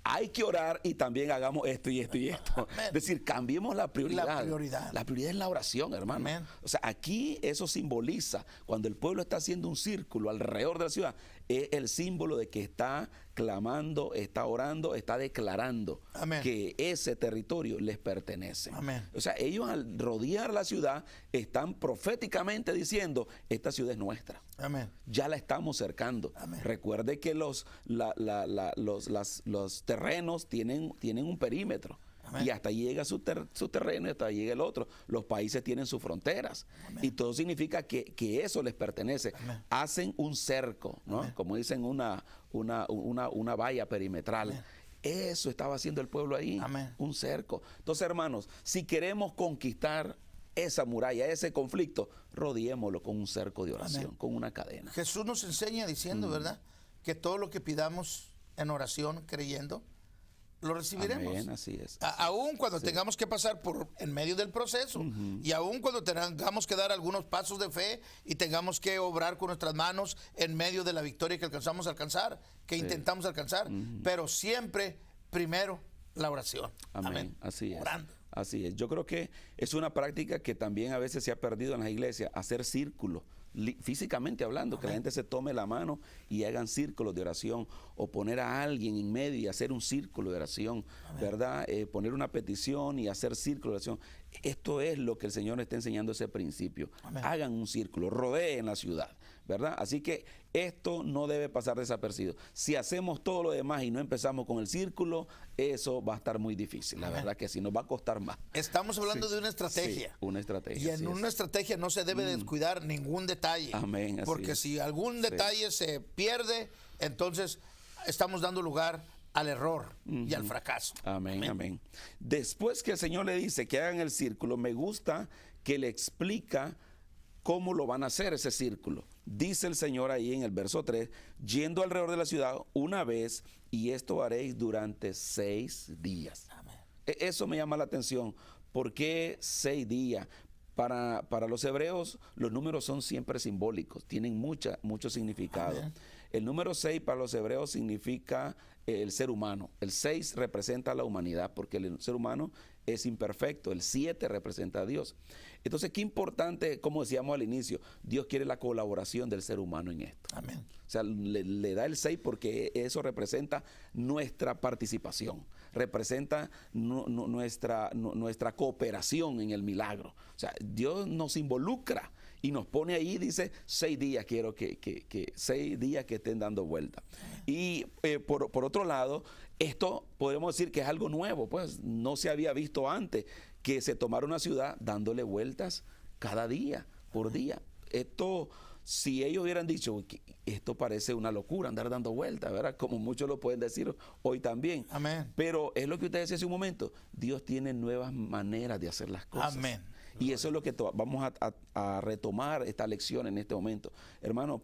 Hay que orar y también hagamos esto y esto y esto. Amén. Es decir, cambiemos la prioridad. La prioridad. La prioridad es la oración, hermano. Amén. O sea, aquí eso simboliza, cuando el pueblo está haciendo un círculo alrededor de la ciudad, es el símbolo de que está clamando, está orando, está declarando Amén. que ese territorio les pertenece. Amén. O sea, ellos al rodear la ciudad están proféticamente diciendo, esta ciudad es nuestra. Amén. Ya la estamos cercando. Amén. Recuerde que los terrenos tienen un perímetro. Amén. Y hasta llega su terreno y hasta llega el otro. Los países tienen sus fronteras. Amén. Y todo significa que eso les pertenece. Amén. Hacen un cerco, ¿no? Amén. Como dicen, una valla perimetral. Amén. Eso estaba haciendo el pueblo ahí. Amén. Un cerco. Entonces, hermanos, si queremos conquistar esa muralla, ese conflicto, rodeémoslo con un cerco de oración, Amén. con una cadena. Jesús nos enseña diciendo, ¿verdad? Que todo lo que pidamos en oración, creyendo, lo recibiremos. Amén, así es. Aún cuando tengamos que pasar por en medio del proceso, y aún cuando tengamos que dar algunos pasos de fe y tengamos que obrar con nuestras manos en medio de la victoria que alcanzamos a alcanzar, que intentamos alcanzar, pero siempre primero la oración. Amén. Así es. Orando. Así es. Yo creo que es una práctica que también a veces se ha perdido en las iglesias, hacer círculos, físicamente hablando, que la gente se tome la mano y hagan círculos de oración, o poner a alguien en medio y hacer un círculo de oración, ¿verdad? Poner una petición y hacer círculo de oración. Esto es lo que el Señor está enseñando, ese principio. Amén. Hagan un círculo, rodeen la ciudad, ¿verdad? Así que esto no debe pasar desapercibido. Si hacemos todo lo demás y no empezamos con el círculo, eso va a estar muy difícil. La verdad que sí, nos va a costar más. Estamos hablando de una estrategia. Sí, una estrategia. Y en una estrategia no se debe descuidar ningún detalle. Amén, así porque es. si algún detalle se pierde, entonces estamos dando lugar al error y al fracaso. Amén, amén. Después que el Señor le dice que hagan el círculo, me gusta que le explica cómo lo van a hacer ese círculo. Dice el Señor ahí en el verso 3, yendo alrededor de la ciudad una vez, y esto haréis durante 6 días. Amén. Eso me llama la atención. ¿Por qué 6 días? Para los hebreos los números son siempre simbólicos, tienen mucho significado. Amén. El número 6 para los hebreos significa el ser humano. El 6 representa a la humanidad porque el ser humano es imperfecto. El 7 representa a Dios. Entonces, qué importante, como decíamos al inicio, Dios quiere la colaboración del ser humano en esto. Amén. O sea, le da el 6 porque eso representa nuestra participación, representa nuestra cooperación en el milagro. O sea, Dios nos involucra y nos pone ahí, dice, 6 días quiero que 6 días que estén dando vuelta. Y por otro lado, esto podemos decir que es algo nuevo, pues no se había visto antes que se tomara una ciudad dándole vueltas cada día, por día. Esto, si ellos hubieran dicho, esto parece una locura, andar dando vueltas, ¿verdad? Como muchos lo pueden decir hoy también. Amén. Pero es lo que usted decía hace un momento, Dios tiene nuevas maneras de hacer las cosas. Amén. Y eso es lo que vamos a retomar esta lección en este momento. Hermano,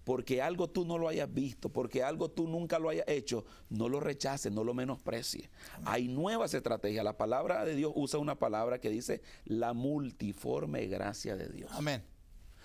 porque algo tú no lo hayas visto, porque algo tú nunca lo hayas hecho, no lo rechaces, no lo menosprecies. Hay nuevas estrategias. La palabra de Dios usa una palabra que dice la multiforme gracia de Dios. Amén.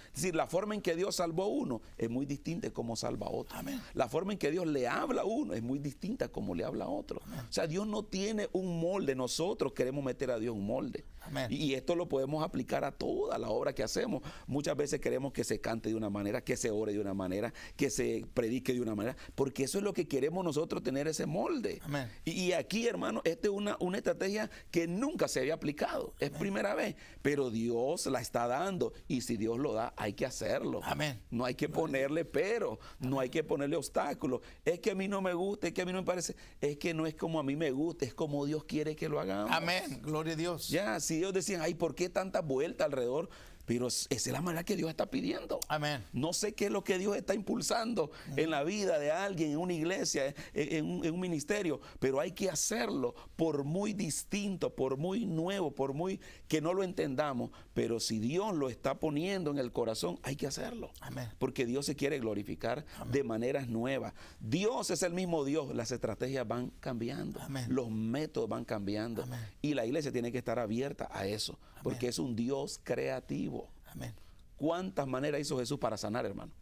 Es decir, la forma en que Dios salvó a uno es muy distinta de cómo salva a otro. Amén. La forma en que Dios le habla a uno es muy distinta de cómo le habla a otro. Amén. O sea, Dios no tiene un molde. Nosotros queremos meter a Dios un molde. Amén. Y esto lo podemos aplicar a toda la obra que hacemos. Muchas veces queremos que se cante de una manera, que se ore de una manera, que se predique de una manera, porque eso es lo que queremos nosotros, tener ese molde. Amén. Y aquí, hermano, esta es una estrategia que nunca se había aplicado. Es primera vez, pero Dios la está dando. Y si Dios lo da, hay que hacerlo. Amén. No hay que ponerle pero, no hay que ponerle obstáculos. Es que a mí no me gusta, es que a mí no me parece. Es que no es como a mí me gusta, es como Dios quiere que lo hagamos. Amén. Gloria a Dios. Ya, si Dios decía, ay, ¿por qué tanta vuelta alrededor? Pero esa es la manera que Dios está pidiendo. Amén. No sé qué es lo que Dios está impulsando en la vida de alguien, en una iglesia, en un ministerio, pero hay que hacerlo por muy distinto, por muy nuevo, por muy que no lo entendamos. Pero si Dios lo está poniendo en el corazón, hay que hacerlo. Amén. Porque Dios se quiere glorificar de maneras nuevas. Dios es el mismo Dios, las estrategias van cambiando, Amén. los métodos van cambiando. Amén. Y la iglesia tiene que estar abierta a eso, porque es un Dios creativo. Amén. ¿Cuántas maneras hizo Jesús para sanar, hermano?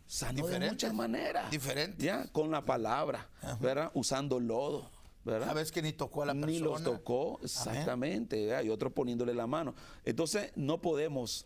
Sanó de diferentes. muchas maneras. Diferentes. Ya, con la palabra, ¿verdad? Usando lodo, ¿verdad? A veces que ni tocó a la persona. Ni los tocó, exactamente, ¿verdad? Y otros poniéndole la mano. Entonces, no podemos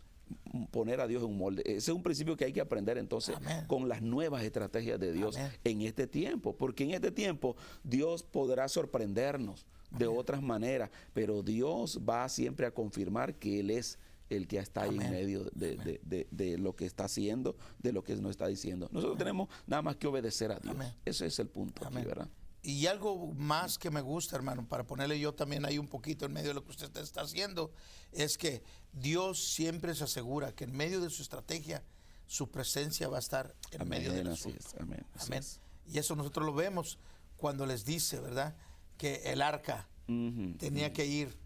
poner a Dios en un molde. Ese es un principio que hay que aprender entonces Amén. con las nuevas estrategias de Dios Amén. en este tiempo, porque en este tiempo Dios podrá sorprendernos de otras maneras, pero Dios va siempre a confirmar que Él es el que está ahí Amén. en medio de lo que está haciendo, de lo que nos está diciendo. Nosotros tenemos nada más que obedecer a Dios. Amén. Ese es el punto aquí, Amén. ¿verdad? Y algo más que me gusta, hermano, para ponerle yo también ahí un poquito en medio de lo que usted está haciendo, es que Dios siempre se asegura que en medio de su estrategia, su presencia va a estar en medio del Así asunto. es, amén. Así Amén. es. Y eso nosotros lo vemos cuando les dice, ¿verdad? Que el arca tenía que ir,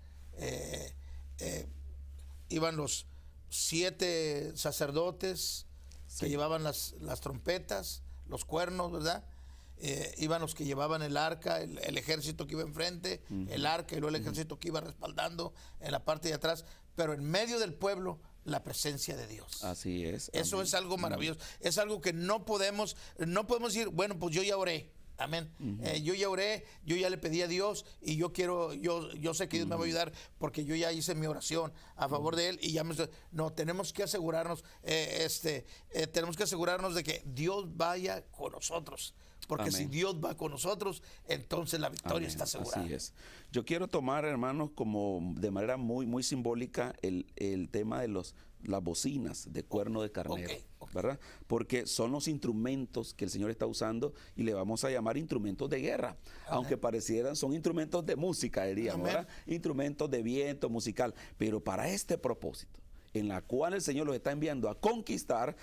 iban los 7 sacerdotes que llevaban las trompetas, los cuernos, ¿verdad? Iban los que llevaban el arca, el ejército que iba enfrente, el arca y luego el ejército que iba respaldando en la parte de atrás, pero en medio del pueblo la presencia de Dios. Así es. Eso amén. es algo maravilloso. Es algo que no podemos decir, bueno, pues yo ya oré. Amén. Yo ya oré, yo ya le pedí a Dios y yo sé que Dios me va a ayudar porque yo ya hice mi oración a favor de Él y ya no, tenemos que asegurarnos, tenemos que asegurarnos de que Dios vaya con nosotros. Porque Amén. si Dios va con nosotros, entonces la victoria Amén. está asegurada. Así es. Yo quiero tomar, hermanos, como de manera muy, muy simbólica el tema de los las bocinas de cuerno de carnero, Ok. ¿verdad? Porque son los instrumentos que el Señor está usando y le vamos a llamar instrumentos de guerra, aunque parecieran, son instrumentos de música, diríamos, Amén. ¿verdad? Instrumentos de viento musical, pero para este propósito, en la cual el Señor los está enviando a conquistar,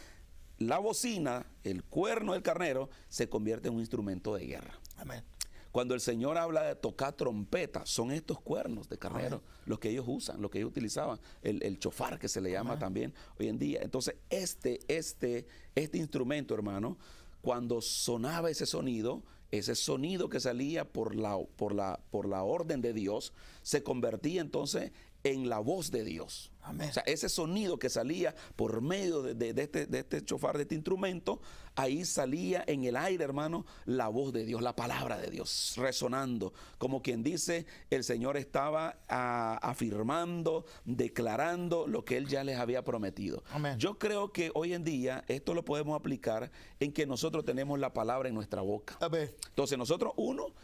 la bocina, el cuerno del carnero, se convierte en un instrumento de guerra. Amén. Cuando el Señor habla de tocar trompeta, son estos cuernos de carnero los que ellos usan, los que ellos utilizaban, el chofar que se le llama también hoy en día. Entonces, este instrumento, hermano, cuando sonaba ese sonido que salía por la orden de Dios, se convertía entonces en la voz de Dios. Amén. O sea, ese sonido que salía por medio de este chofar, de este instrumento, ahí salía en el aire, hermano, la voz de Dios, la palabra de Dios, resonando. Como quien dice, el Señor estaba afirmando, declarando lo que Él ya les había prometido. Amén. Yo creo que hoy en día esto lo podemos aplicar en que nosotros tenemos la palabra en nuestra boca. Amén. Entonces nosotros,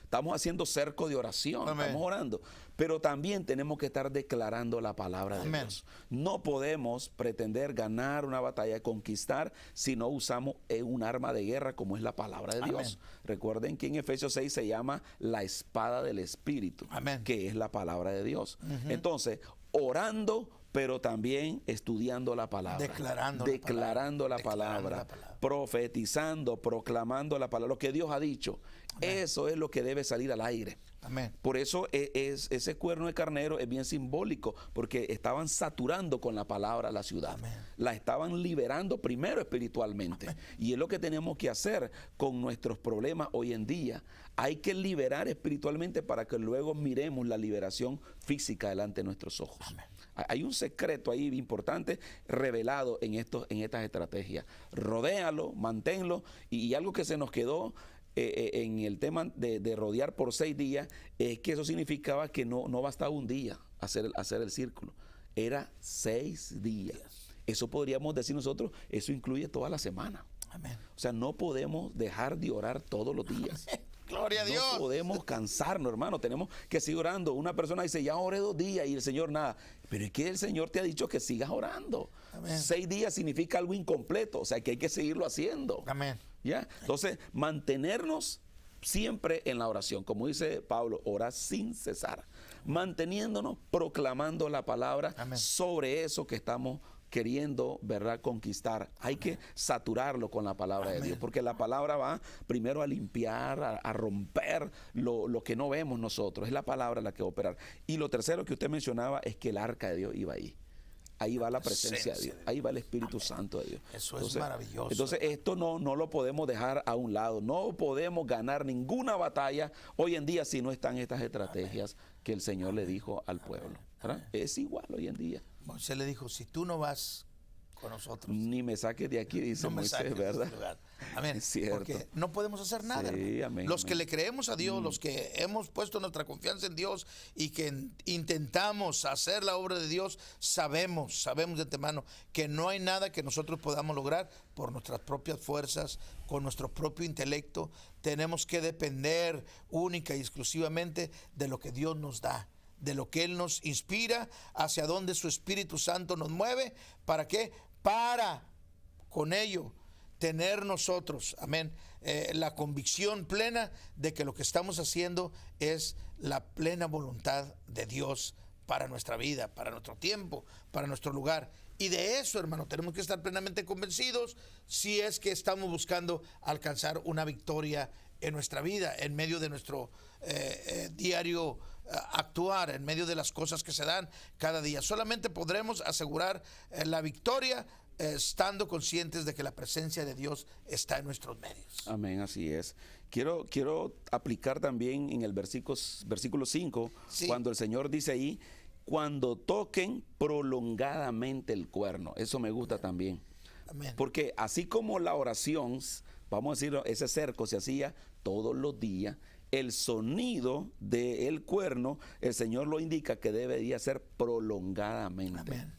estamos haciendo cerco de oración, Amén. estamos orando, pero también tenemos que estar declarando la palabra de Amén. Dios. No podemos pretender ganar una batalla, conquistar, si no usamos un arma de guerra como es la palabra de Dios. Amén. Recuerden que en Efesios 6 se llama la espada del Espíritu, Amén. que es la palabra de Dios. Entonces, orando, pero también estudiando la palabra, Declarando la palabra. profetizando, proclamando la palabra, lo que Dios ha dicho. Amén. Eso es lo que debe salir al aire. Amén. Por eso ese cuerno de carnero es bien simbólico, porque estaban saturando con la palabra la ciudad. Amén. La estaban liberando primero espiritualmente. Amén. Y es lo que tenemos que hacer con nuestros problemas hoy en día. Hay que liberar espiritualmente para que luego miremos la liberación física delante de nuestros ojos. Amén. Hay un secreto ahí importante revelado en estas estrategias. Rodéalo, manténlo, y algo que se nos quedó en el tema de rodear por 6 días, es que eso significaba que no bastaba un día hacer el círculo, era 6 días. Eso podríamos decir nosotros, eso incluye toda la semana. Amén. O sea, no podemos dejar de orar todos los días. Gloria a Dios. No podemos cansarnos, hermano. Tenemos que seguir orando. Una persona dice, ya oré 2 días y el Señor nada. Pero es que el Señor te ha dicho que sigas orando. Amén. 6 días significa algo incompleto. O sea, que hay que seguirlo haciendo. Amén. ¿Ya? Entonces, mantenernos siempre en la oración. Como dice Pablo, orar sin cesar. Manteniéndonos, proclamando la palabra. Amén. Sobre eso que estamos queriendo, ¿verdad?, conquistar. Hay que saturarlo con la palabra de Dios, porque la palabra va primero a limpiar, a romper lo que no vemos nosotros. Es la palabra la que va a operar. Y lo tercero que usted mencionaba es que el arca de Dios iba ahí. Ahí va la presencia de Dios, ahí va el Espíritu Santo de Dios. Eso es maravilloso. Entonces esto no lo podemos dejar a un lado. No podemos ganar ninguna batalla hoy en día si no están estas estrategias que el Señor le dijo al pueblo, ¿verdad? Es igual hoy en día. Moisés le dijo, si tú no vas con nosotros, Ni me saques de aquí, dice no me saques Moisés, de este ¿verdad? lugar. Amén. Es cierto. Porque no podemos hacer nada. Sí, hermano. amén, Los que amén. le creemos a Dios, los que hemos puesto nuestra confianza en Dios y que intentamos hacer la obra de Dios, sabemos de antemano que no hay nada que nosotros podamos lograr por nuestras propias fuerzas, con nuestro propio intelecto. Tenemos que depender única y exclusivamente de lo que Dios nos da, de lo que Él nos inspira, hacia donde su Espíritu Santo nos mueve. ¿Para qué? Para con ello tener nosotros, amén, la convicción plena de que lo que estamos haciendo es la plena voluntad de Dios para nuestra vida, para nuestro tiempo, para nuestro lugar. Y de eso, hermano, tenemos que estar plenamente convencidos si es que estamos buscando alcanzar una victoria en nuestra vida, en medio de nuestro diario actuar, en medio de las cosas que se dan cada día. Solamente podremos asegurar la victoria estando conscientes de que la presencia de Dios está en nuestros medios. Amén, así es. Quiero aplicar también en el versículo 5, Sí. cuando el Señor dice ahí, cuando toquen prolongadamente el cuerno. Eso me gusta también. Amén. Porque así como la oración, vamos a decir, ese cerco se hacía todos los días, el sonido del cuerno, el Señor lo indica que debería ser prolongadamente. Amén.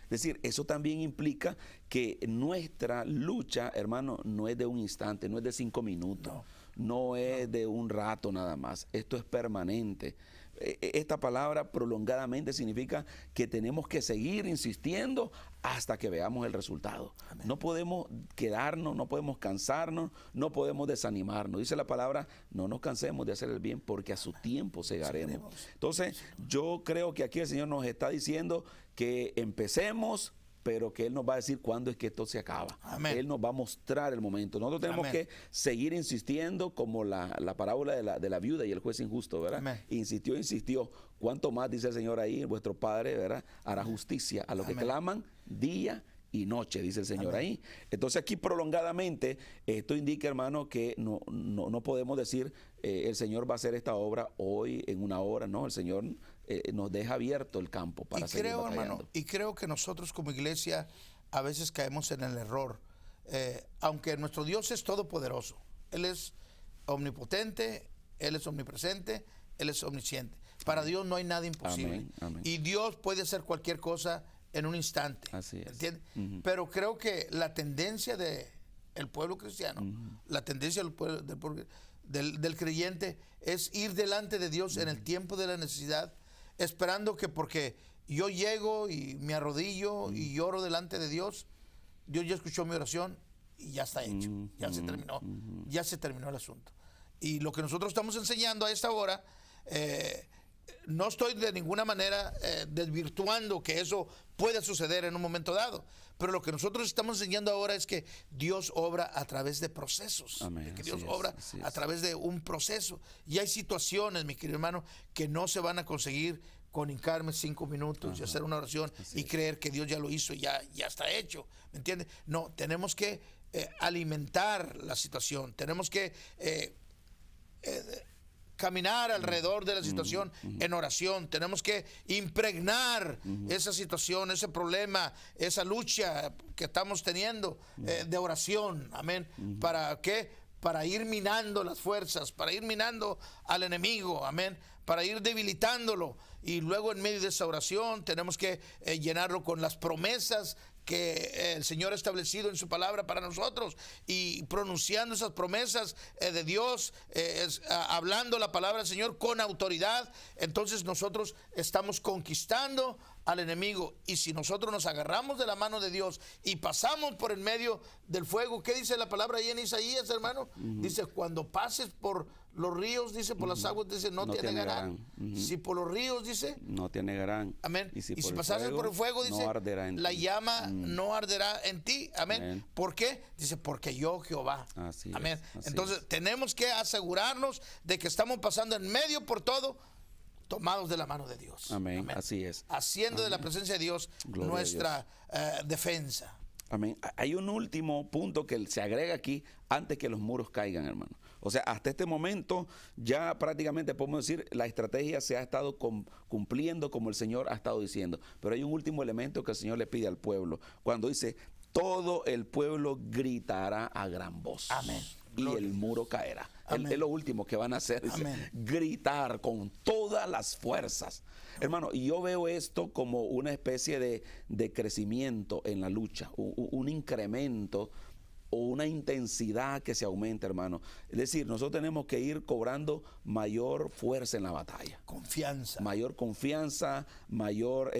Es decir, eso también implica que nuestra lucha, hermano, no es de un instante, no es de 5 minutos, no es de un rato nada más. Esto es permanente. esta palabra prolongadamente significa que tenemos que seguir insistiendo hasta que veamos el resultado. Amén. No podemos quedarnos, no podemos cansarnos, no podemos desanimarnos. Dice la palabra, no nos cansemos de hacer el bien porque a su tiempo segaremos. Entonces, yo creo que aquí el Señor nos está diciendo que empecemos, pero que Él nos va a decir cuándo es que esto se acaba. Amén. Él nos va a mostrar el momento. Nosotros tenemos que seguir insistiendo, como la parábola de la viuda y el juez injusto, ¿verdad? Amén. Insistió. ¿Cuánto más, dice el Señor ahí, vuestro Padre, ¿verdad?, hará justicia a los que claman día y noche, dice el Señor ahí. Entonces aquí prolongadamente, esto indica, hermano, que no podemos decir, el Señor va a hacer esta obra hoy, en una hora, no, el Señor nos deja abierto el campo para seguir batallando. Hermano, y creo que nosotros como iglesia a veces caemos en el error, aunque nuestro Dios es todopoderoso, Él es omnipotente, Él es omnipresente, Él es omnisciente. Para Dios no hay nada imposible. Amén. Y Dios puede hacer cualquier cosa en un instante. Así es. ¿Entiendes? Pero creo que la tendencia del pueblo cristiano, la tendencia del creyente es ir delante de Dios en el tiempo de la necesidad, esperando que porque yo llego y me arrodillo y lloro delante de Dios, Dios ya escuchó mi oración y ya está hecho, ya se terminó el asunto. Y lo que nosotros estamos enseñando a esta hora, no estoy de ninguna manera desvirtuando que eso pueda suceder en un momento dado, pero lo que nosotros estamos enseñando ahora es que Dios obra a través de procesos. Amén. Que Dios obra a través de un proceso. Y hay situaciones, mi querido hermano, que no se van a conseguir con hincarme 5 minutos y hacer una oración y creer que Dios ya lo hizo y ya está hecho. ¿Me entiendes? No, tenemos que alimentar la situación, tenemos que caminar alrededor de la situación en oración. Tenemos que impregnar esa situación, ese problema, esa lucha que estamos teniendo de oración. Amén. ¿Para qué? Para ir minando las fuerzas, para ir minando al enemigo. Amén. Para ir debilitándolo. Y luego en medio de esa oración tenemos que llenarlo con las promesas que el Señor ha establecido en su palabra para nosotros, y pronunciando esas promesas de Dios, hablando la palabra del Señor con autoridad. Entonces nosotros estamos conquistando al enemigo. Y si nosotros nos agarramos de la mano de Dios y pasamos por el medio del fuego, ¿qué dice la palabra ahí en Isaías, hermano? Dice, cuando pases por los ríos, dice, por las aguas, dice, no te anegarán. Si por los ríos, dice, no te anegarán. Amén. Y si pasases por el fuego, dice, no arderá en la llama no arderá en ti. Amén. ¿Por qué? Dice, porque yo, Jehová. Así amén. Es, entonces tenemos que asegurarnos de que estamos pasando en medio por todo, tomados de la mano de Dios. Amén. Amén. Así es. Haciendo de la presencia de Dios nuestra defensa. Amén. Hay un último punto que se agrega aquí antes que los muros caigan, hermano. O sea, hasta este momento ya prácticamente podemos decir la estrategia se ha estado cumpliendo como el Señor ha estado diciendo. Pero hay un último elemento que el Señor le pide al pueblo. Cuando dice, todo el pueblo gritará a gran voz. Amén. Y el muro caerá. Es lo último que van a hacer, dice, gritar con todas las fuerzas. Hermano, y yo veo esto como una especie de crecimiento en la lucha, un incremento o una intensidad que se aumenta, hermano. Es decir, nosotros tenemos que ir cobrando mayor fuerza en la batalla. Confianza. Mayor confianza, mayor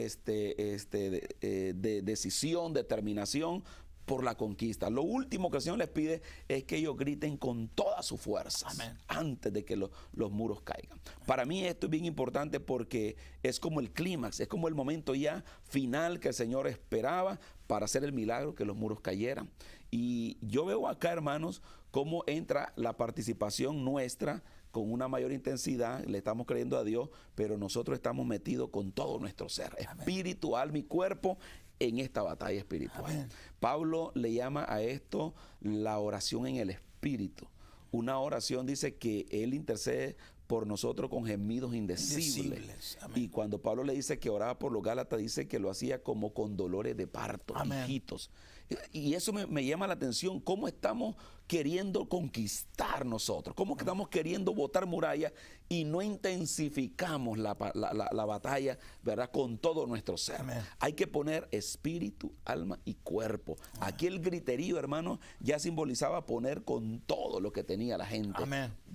decisión, determinación por la conquista. Lo último que el Señor les pide es que ellos griten con todas sus fuerzas. Amén. Antes de que los muros caigan. Para mí esto es bien importante porque es como el clímax, es como el momento ya final que el Señor esperaba para hacer el milagro, que los muros cayeran. Y yo veo acá, hermanos, cómo entra la participación nuestra con una mayor intensidad. Le estamos creyendo a Dios, pero nosotros estamos metidos con todo nuestro ser, espíritu, alma y cuerpo, en esta batalla espiritual. Amén. Pablo le llama a esto la oración en el espíritu. Una oración, dice, que él intercede por nosotros con gemidos indecibles. Y cuando Pablo le dice que oraba por los Gálatas, dice que lo hacía como con dolores de parto, hijitos. Y eso me llama la atención, cómo estamos queriendo conquistar nosotros, cómo estamos queriendo botar murallas y no intensificamos la batalla, ¿verdad?, con todo nuestro ser. Amén. Hay que poner espíritu, alma y cuerpo. Aquí el griterío, hermano, ya simbolizaba poner con todo lo que tenía la gente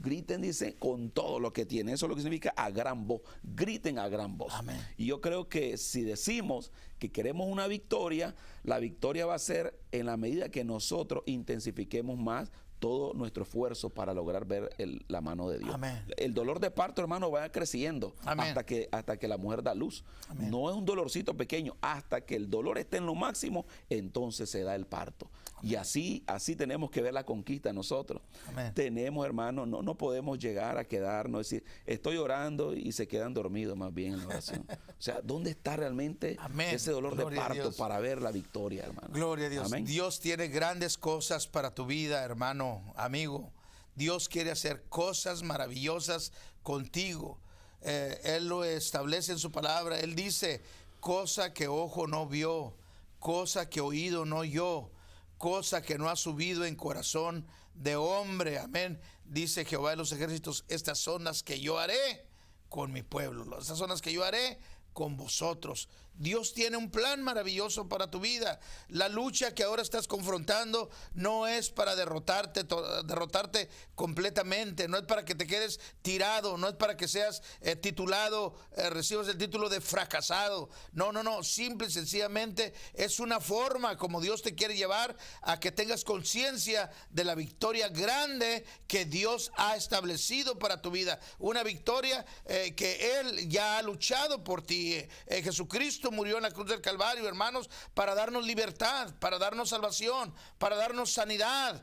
griten, dice, con todo lo que tienen. Eso es lo que significa a gran voz. Griten a gran voz. Amén. Y yo creo que si decimos que queremos una victoria, la victoria va a ser en la medida que nosotros intensifiquemos más todo nuestro esfuerzo para lograr ver la mano de Dios. Amén. El dolor de parto, hermano, va creciendo hasta que la mujer da luz. Amén. No es un dolorcito pequeño, hasta que el dolor esté en lo máximo, entonces se da el parto. Amén. Y así tenemos que ver la conquista nosotros. Amén. Tenemos, hermano, no podemos llegar a quedarnos, decir, estoy orando y se quedan dormidos más bien en la oración. O sea, ¿dónde está realmente Amén. ese dolor Gloria de parto a Dios. para ver la victoria, hermano? Gloria a Dios. Amén. Dios tiene grandes cosas para tu vida, hermano, amigo. Dios quiere hacer cosas maravillosas contigo. Él lo establece en su palabra. Él dice, cosa que ojo no vio, cosa que oído no oyó, cosa que no ha subido en corazón de hombre. Amén. Dice Jehová de los ejércitos, estas son las que yo haré con mi pueblo. Estas son las que yo haré con vosotros. Dios tiene un plan maravilloso para tu vida. La lucha que ahora estás confrontando no es para derrotarte completamente, no es para que te quedes tirado, no es para que seas titulado, recibas el título de fracasado. No, simple y sencillamente es una forma como Dios te quiere llevar a que tengas conciencia de la victoria grande que Dios ha establecido para tu vida. Una victoria que Él ya ha luchado por ti. Jesucristo murió en la cruz del Calvario, hermanos, para darnos libertad, para darnos salvación, para darnos sanidad,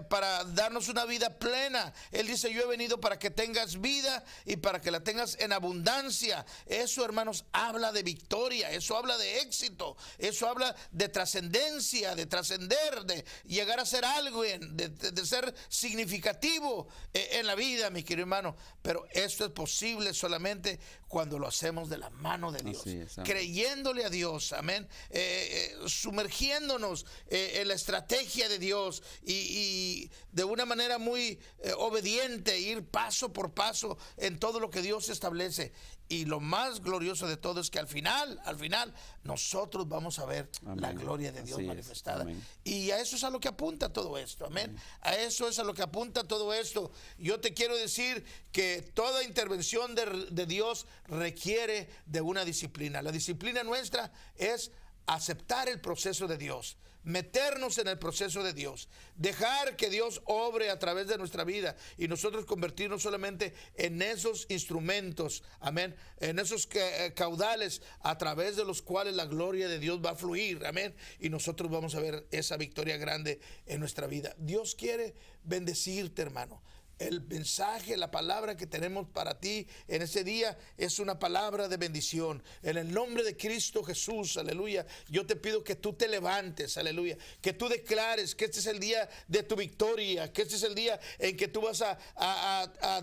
para darnos una vida plena. Él dice, yo he venido para que tengas vida y para que la tengas en abundancia. Eso, hermanos, habla de victoria, eso habla de éxito, eso habla de trascendencia, de trascender, de llegar a ser algo, de ser significativo en la vida, mi querido hermano. Pero esto es posible solamente cuando lo hacemos de la mano de Dios, creyéndole a Dios, amén, sumergiéndonos en la estrategia de Dios y de una manera muy obediente, ir paso por paso en todo lo que Dios establece. Y lo más glorioso de todo es que al final, nosotros vamos a ver amén. La gloria de Dios manifestada. Y a eso es a lo que apunta todo esto, amén. A eso es a lo que apunta todo esto. Yo te quiero decir que toda intervención de Dios requiere de una disciplina. La disciplina nuestra es aceptar el proceso de Dios, meternos en el proceso de Dios, dejar que Dios obre a través de nuestra vida y nosotros convertirnos solamente en esos instrumentos, amén, en esos caudales a través de los cuales la gloria de Dios va a fluir, amén, y nosotros vamos a ver esa victoria grande en nuestra vida. Dios quiere bendecirte, hermano. El mensaje, la palabra que tenemos para ti en ese día es una palabra de bendición. En el nombre de Cristo Jesús, aleluya, yo te pido que tú te levantes, aleluya, que tú declares que este es el día de tu victoria, que este es el día en que tú vas a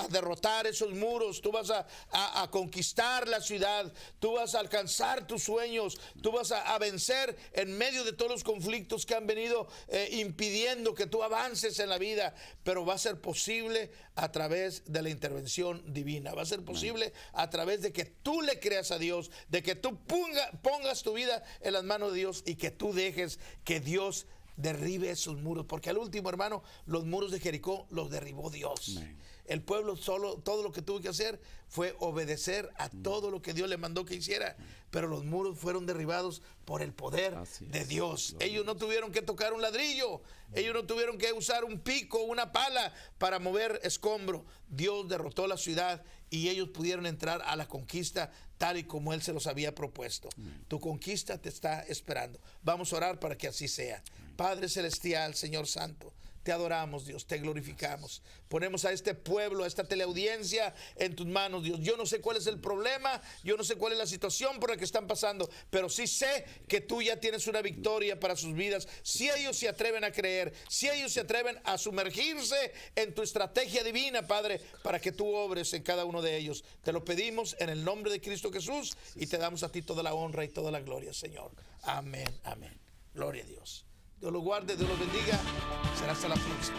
derrotar esos muros, tú vas a conquistar la ciudad, tú vas a alcanzar tus sueños, tú vas a vencer en medio de todos los conflictos que han venido impidiendo que tú avances en la vida, pero va a ser posible a través de la intervención divina, va a ser posible a través de que tú le creas a Dios, de que tú pongas tu vida en las manos de Dios y que tú dejes que Dios derribe esos muros, porque al último, hermano, los muros de Jericó los derribó Dios. Amén. El pueblo todo lo que tuvo que hacer fue obedecer a todo lo que Dios le mandó que hiciera, pero los muros fueron derribados por el poder de Dios. Ellos no tuvieron que tocar un ladrillo, ellos no tuvieron que usar un pico, una pala para mover escombro. Dios derrotó la ciudad y ellos pudieron entrar a la conquista tal y como Él se los había propuesto. Tu conquista te está esperando. Vamos a orar para que así sea. Padre Celestial, Señor Santo, te adoramos, Dios, te glorificamos. Ponemos a este pueblo, a esta teleaudiencia en tus manos, Dios. Yo no sé cuál es el problema, yo no sé cuál es la situación por la que están pasando, pero sí sé que tú ya tienes una victoria para sus vidas. Si ellos se atreven a creer, si ellos se atreven a sumergirse en tu estrategia divina, Padre, para que tú obres en cada uno de ellos. Te lo pedimos en el nombre de Cristo Jesús y te damos a ti toda la honra y toda la gloria, Señor. Amén, amén. Gloria a Dios. Dios los guarde, Dios los bendiga. Será hasta la próxima.